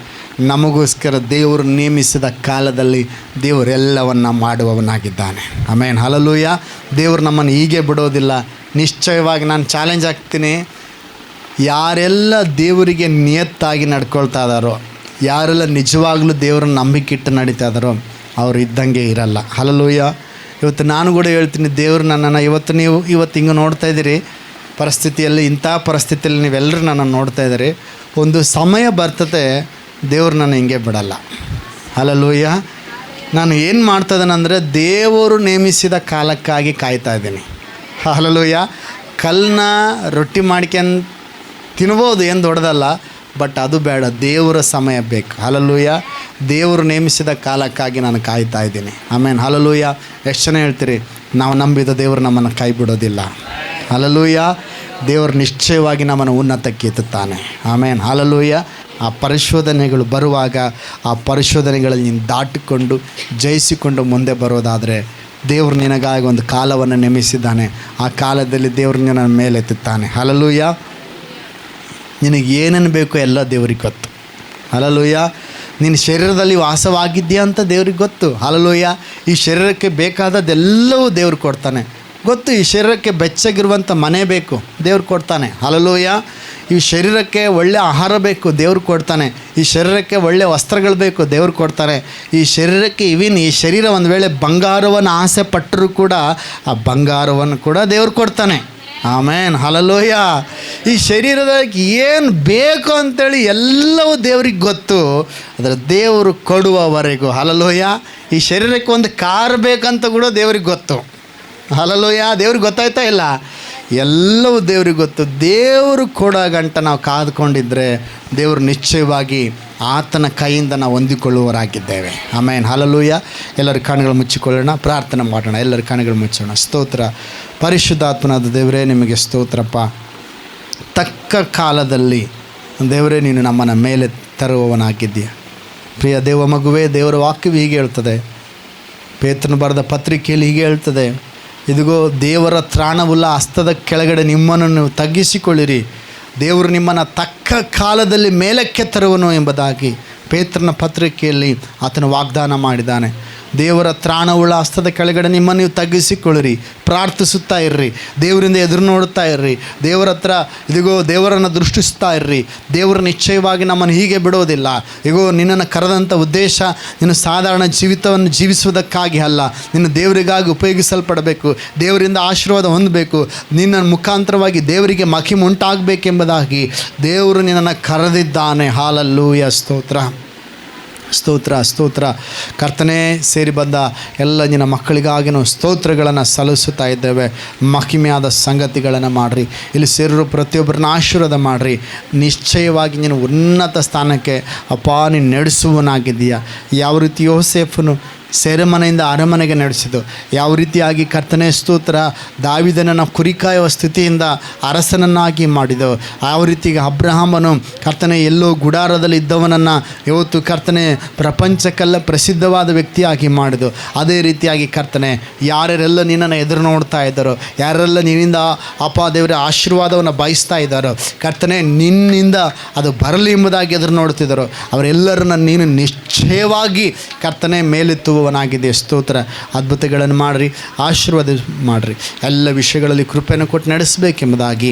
ನಮಗೋಸ್ಕರ ದೇವರು ನೇಮಿಸಿದ ಕಾಲದಲ್ಲಿ ದೇವರೆಲ್ಲವನ್ನು ಮಾಡುವವನಾಗಿದ್ದಾನೆ. ಆಮೇನ್ ಹಲ್ಲೆಲೂಯಾ. ದೇವರು ನಮ್ಮನ್ನು ಹೀಗೆ ಬಿಡೋದಿಲ್ಲ. ನಿಶ್ಚಯವಾಗಿ ನಾನು ಚಾಲೆಂಜ್ ಆಗ್ತೀನಿ, ಯಾರೆಲ್ಲ ದೇವರಿಗೆ ನಿಯತ್ತಾಗಿ ನಡ್ಕೊಳ್ತಾ ಇದ್ದಾರೋ, ಯಾರೆಲ್ಲ ನಿಜವಾಗ್ಲೂ ದೇವ್ರನ್ನ ನಂಬಿಕಿಟ್ಟು ನಡೀತಾ ಇದ್ದಾರೋ ಅವ್ರು ಇದ್ದಂಗೆ ಇರಲ್ಲ. ಹಲ್ಲೆಲೂಯಾ. ಇವತ್ತು ನಾನು ಕೂಡ ಹೇಳ್ತೀನಿ, ದೇವರು ನನ್ನನ್ನು ಇವತ್ತು ಹಿಂಗೆ ನೋಡ್ತಾ ಇದ್ದೀರಿ ಪರಿಸ್ಥಿತಿಯಲ್ಲಿ, ಇಂಥ ಪರಿಸ್ಥಿತಿಯಲ್ಲಿ ನೀವೆಲ್ಲರೂ ನನ್ನನ್ನು ನೋಡ್ತಾ ಇದ್ದೀರಿ. ಒಂದು ಸಮಯ ಬರ್ತದೆ, ದೇವ್ರು ನನ್ನ ಹಿಂಗೆ ಬಿಡಲ್ಲ. ಹಲ್ಲೆಲೂಯಾ. ನಾನು ಏನು ಮಾಡ್ತಾಯಿದ್ದೇನೆಂದರೆ ದೇವರು ನೇಮಿಸಿದ ಕಾಲಕ್ಕಾಗಿ ಕಾಯ್ತಾ ಇದ್ದೀನಿ. ಹಲ್ಲೆಲೂಯಾ. ಕಲ್ಲನ್ನ ರೊಟ್ಟಿ ಮಾಡ್ಕೊಂಡು ತಿನ್ಬೋದು, ಏನು ದೊಡ್ಡದಲ್ಲ, ಬಟ್ ಅದು ಬೇಡ, ದೇವರ ಸಮಯ ಬೇಕು. ಹಲ್ಲೆಲೂಯಾ. ದೇವರು ನೇಮಿಸಿದ ಕಾಲಕ್ಕಾಗಿ ನಾನು ಕಾಯ್ತಾ ಇದ್ದೀನಿ. ಆಮೇನ್ ಹಲ್ಲೆಲೂಯಾ. ಎಷ್ಟು ಜನ ಹೇಳ್ತೀರಿ ನಾವು ನಂಬಿದ ದೇವರು ನಮ್ಮನ್ನು ಕೈ ಬಿಡೋದಿಲ್ಲ? ಹಲ್ಲೆಲೂಯಾ. ದೇವರು ನಿಶ್ಚಯವಾಗಿ ನಮ್ಮನ್ನು ಉನ್ನತಕ್ಕೆ ಎತ್ತುತ್ತಾನೆ. ಆಮೇನ್ ಹಲ್ಲೆಲೂಯಾ. ಆ ಪರಿಶೋಧನೆಗಳು ಬರುವಾಗ ಆ ಪರಿಶೋಧನೆಗಳಲ್ಲಿ ನೀನು ದಾಟಿಕೊಂಡು ಜಯಿಸಿಕೊಂಡು ಮುಂದೆ ಬರೋದಾದರೆ ದೇವರು ನಿನಗಾಗಿ ಒಂದು ಕಾಲವನ್ನು ನೇಮಿಸಿದ್ದಾನೆ. ಆ ಕಾಲದಲ್ಲಿ ದೇವರು ನಿನ್ನ ಮೇಲೆತ್ತುತ್ತಾನೆ. ಹಲ್ಲೆಲೂಯಾ. ನಿನಗೆ ಏನೇನು ಬೇಕೋ ಎಲ್ಲ ದೇವ್ರಿಗೆ ಗೊತ್ತು. ಹಲ್ಲೆಲೂಯಾ. ನಿನ್ನ ಶರೀರದಲ್ಲಿ ವಾಸವಾಗಿದೆಯಾ ಅಂತ ದೇವ್ರಿಗೆ ಗೊತ್ತು. ಹಲ್ಲೆಲೂಯಾ. ಈ ಶರೀರಕ್ಕೆ ಬೇಕಾದದ್ದೆಲ್ಲವೂ ದೇವ್ರು ಕೊಡ್ತಾನೆ ಗೊತ್ತು. ಈ ಶರೀರಕ್ಕೆ ಬೆಚ್ಚಗಿರುವಂಥ ಮನೆ ಬೇಕು, ದೇವ್ರು ಕೊಡ್ತಾನೆ. ಹಲ್ಲೆಲೂಯಾ. ಈ ಶರೀರಕ್ಕೆ ಒಳ್ಳೆಯ ಆಹಾರ ಬೇಕು, ದೇವ್ರು ಕೊಡ್ತಾನೆ. ಈ ಶರೀರಕ್ಕೆ ಒಳ್ಳೆಯ ವಸ್ತ್ರಗಳು ಬೇಕು, ದೇವ್ರು ಕೊಡ್ತಾನೆ. ಈ ಶರೀರಕ್ಕೆ ಈ ಶರೀರ ಒಂದು ವೇಳೆ ಬಂಗಾರವನ್ನು ಆಸೆ ಪಟ್ಟರೂ ಕೂಡ ಆ ಬಂಗಾರವನ್ನು ಕೂಡ ದೇವ್ರು ಕೊಡ್ತಾನೆ. ಆಮೇನ್, ಹಲ್ಲೆಲೂಯ. ಈ ಶರೀರದಕ್ಕೆ ಏನು ಬೇಕು ಅಂತೇಳಿ ಎಲ್ಲವೂ ದೇವ್ರಿಗೆ ಗೊತ್ತು. ಅದರ ದೇವರು ಕೊಡುವವರೆಗೂ, ಹಲ್ಲೆಲೂಯ. ಈ ಶರೀರಕ್ಕೆ ಒಂದು ಕಾರ್ ಬೇಕಂತ ಕೂಡ ದೇವ್ರಿಗೆ ಗೊತ್ತು, ಹಲ್ಲೆಲೂಯ. ದೇವ್ರಿಗೆ ಗೊತ್ತಾಯ್ತಾ ಇಲ್ಲ? ಎಲ್ಲವೂ ದೇವ್ರಿಗೆ ಗೊತ್ತು. ದೇವರು ಕೊಡೋ ಗಂಟ ನಾವು ಕಾದ್ಕೊಂಡಿದ್ರೆ ದೇವರು ನಿಶ್ಚಯವಾಗಿ ಆತನ ಕೈಯಿಂದ ನಾವು ಹೊಂದಿಕೊಳ್ಳುವವರಾಗಿದ್ದೇವೆ. ಆಮೇನ್, ಹಲ್ಲೆಲೂಯ. ಎಲ್ಲರ ಕಣ್ಣುಗಳು ಮುಚ್ಚಿಕೊಳ್ಳೋಣ, ಪ್ರಾರ್ಥನೆ ಮಾಡೋಣ. ಎಲ್ಲರ ಕಣ್ಣುಗಳು ಮುಚ್ಚೋಣ. ಸ್ತೋತ್ರ. ಪರಿಶುದ್ಧಾತ್ಮನಾದ ದೇವರೇ, ನಿಮಗೆ ಸ್ತೋತ್ರಪ್ಪ. ತಕ್ಕ ಕಾಲದಲ್ಲಿ ದೇವರೇ ನೀನು ನಮ್ಮನ್ನು ಮೇಲೆ ತರುವವನಾಗಿದ್ದೀಯ. ಪ್ರಿಯ ದೇವ ಮಗುವೇ, ದೇವರ ವಾಕ್ಯವು ಹೀಗೆ ಹೇಳ್ತದೆ, ಪೇತ್ರನು ಬರೆದ ಪತ್ರಿಕೆಯಲ್ಲಿ ಹೀಗೆ ಹೇಳ್ತದೆ, ಇದಿಗೋ ದೇವರ ತ್ರಾಣವುಳ್ಳ ಹಸ್ತದ ಕೆಳಗಡೆ ನಿಮ್ಮನ್ನು ನೀವು ತಗ್ಗಿಸಿಕೊಳ್ಳಿರಿ, ದೇವರು ನಿಮ್ಮನ್ನು ತಕ್ಕ ಕಾಲದಲ್ಲಿ ಮೇಲಕ್ಕೆ ತರುವನು ಎಂಬುದಾಗಿ ಪೇತ್ರನ ಪತ್ರಿಕೆಯಲ್ಲಿ ಆತನು ವಾಗ್ದಾನ ಮಾಡಿದ್ದಾನೆ. ದೇವರ ತ್ರಾಣವುಳ್ಳ ಹಸ್ತದ ಕೆಳಗಡೆ ನಿಮ್ಮನ್ನು ನೀವು ತಗ್ಗಿಸಿಕೊಳ್ಳಿರಿ, ಪ್ರಾರ್ಥಿಸುತ್ತಾ ಇರ್ರಿ, ದೇವರಿಂದ ಎದುರು ನೋಡುತ್ತಾ ಇರ್ರಿ, ದೇವರ ಹತ್ರ ಇದಿಗೋ ದೇವರನ್ನು ದೃಷ್ಟಿಸ್ತಾ ಇರ್ರಿ. ದೇವರು ನಿಶ್ಚಯವಾಗಿ ನಮ್ಮನ್ನು ಹೀಗೆ ಬಿಡೋದಿಲ್ಲ. ಇಗೋ ನಿನ್ನನ್ನು ಕರೆದಂಥ ಉದ್ದೇಶ ನಿನ್ನ ಸಾಧಾರಣ ಜೀವಿತವನ್ನು ಜೀವಿಸುವುದಕ್ಕಾಗಿ ಅಲ್ಲ, ನಿನ್ನ ದೇವರಿಗಾಗಿ ಉಪಯೋಗಿಸಲ್ಪಡಬೇಕು, ದೇವರಿಂದ ಆಶೀರ್ವಾದ ಹೊಂದಬೇಕು, ನಿನ್ನ ಮುಖಾಂತರವಾಗಿ ದೇವರಿಗೆ ಮಹಿಮೆ ಉಂಟಾಗಬೇಕೆಂಬುದಾಗಿ ದೇವರು ನಿನ್ನನ್ನು ಕರೆದಿದ್ದಾನೆ. ಹಲ್ಲೆಲೂಯಾ. ಸ್ತೋತ್ರ, ಸ್ತೋತ್ರ, ಸ್ತೋತ್ರ. ಕರ್ತನೇ, ಸೇರಿ ಬಂದ ಎಲ್ಲ ನಿನ್ನ ಮಕ್ಕಳಿಗಾಗಿ ನಾವು ಸ್ತೋತ್ರಗಳನ್ನು ಸಲ್ಲಿಸುತ್ತಾ ಇದ್ದೇವೆ. ಮಹಿಮೆಯಾದ ಸಂಗತಿಗಳನ್ನು ಮಾಡಿರಿ. ಇಲ್ಲಿ ಸೇರಿರೋ ಪ್ರತಿಯೊಬ್ಬರನ್ನ ಆಶೀರ್ವಾದ ಮಾಡಿರಿ. ನಿಶ್ಚಯವಾಗಿ ನೀನು ಉನ್ನತ ಸ್ಥಾನಕ್ಕೆ ಅಪ್ಪ ನೀನು ನಡೆಸುವನಾಗಿದ್ದೀಯ. ಯಾವ ರೀತಿ ಯೋಸೇಫನು ಸೆರೆಮನೆಯಿಂದ ಅರಮನೆಗೆ ನಡೆಸಿದ್ದು, ಯಾವ ರೀತಿಯಾಗಿ ಕರ್ತನೇ ಸ್ತೋತ್ರ ದಾವೀದನನ್ನು ಕುರಿಕಾಯುವ ಸ್ಥಿತಿಯಿಂದ ಅರಸನನ್ನಾಗಿ ಮಾಡಿದವು, ಯಾವ ರೀತಿಗೆ ಅಬ್ರಹಾಮನು ಕರ್ತನೆ ಎಲ್ಲೋ ಗುಡಾರದಲ್ಲಿ ಇದ್ದವನನ್ನು ಇವತ್ತು ಕರ್ತನೆ ಪ್ರಪಂಚಕ್ಕೆಲ್ಲ ಪ್ರಸಿದ್ಧವಾದ ವ್ಯಕ್ತಿಯಾಗಿ ಮಾಡಿದ್ದು, ಅದೇ ರೀತಿಯಾಗಿ ಕರ್ತನೆ ಯಾರ್ಯಾರೆಲ್ಲ ನಿನ್ನನ್ನು ಎದುರು ನೋಡ್ತಾ ಇದ್ದಾರೋ, ಯಾರೆಲ್ಲ ನಿನ್ನಿಂದ ಅಪ್ಪ ದೇವರ ಆಶೀರ್ವಾದವನ್ನು ಬಯಸ್ತಾ ಇದ್ದಾರೋ, ಕರ್ತನೆ ನಿನ್ನಿಂದ ಅದು ಬರಲಿ ಎಂಬುದಾಗಿ ಎದುರು ನೋಡ್ತಿದ್ದಾರೋ ಅವರೆಲ್ಲರನ್ನ ನೀನು ನಿಶ್ಚಯವಾಗಿ ಕರ್ತನೆ ಮೇಲೆತ್ತುವವನಾಗಿದೆ. ಸ್ತೋತ್ರ. ಅದ್ಭುತಗಳನ್ನು ಮಾಡಿರಿ, ಆಶೀರ್ವಾದ ಮಾಡಿರಿ, ಎಲ್ಲ ವಿಷಯಗಳಲ್ಲಿ ಕೃಪೆಯನ್ನು ಕೊಟ್ಟು ನಡೆಸಬೇಕೆಂಬುದಾಗಿ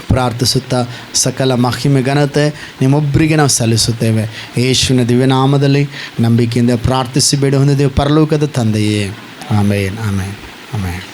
ಪ್ರಾರ್ಥಿಸುತ್ತಾ ಸಕಲ ಮಹಿಮೆ ಘನತೆ ನಿಮ್ಮೊಬ್ಬರಿಗೆ ನಾವು ಸಲ್ಲಿಸುತ್ತೇವೆ. ಯೇಸುವಿನ ದಿವ್ಯನಾಮದಲ್ಲಿ ನಂಬಿಕೆಯಿಂದ ಪ್ರಾರ್ಥಿಸಿ ಬೇಡ ಹೊಂದಿದ್ದೇವೆ ಪರಲೋಕದ ತಂದೆಯೇ. ಆಮೇನ್, ಆಮೇನ್, ಆಮೇನ್.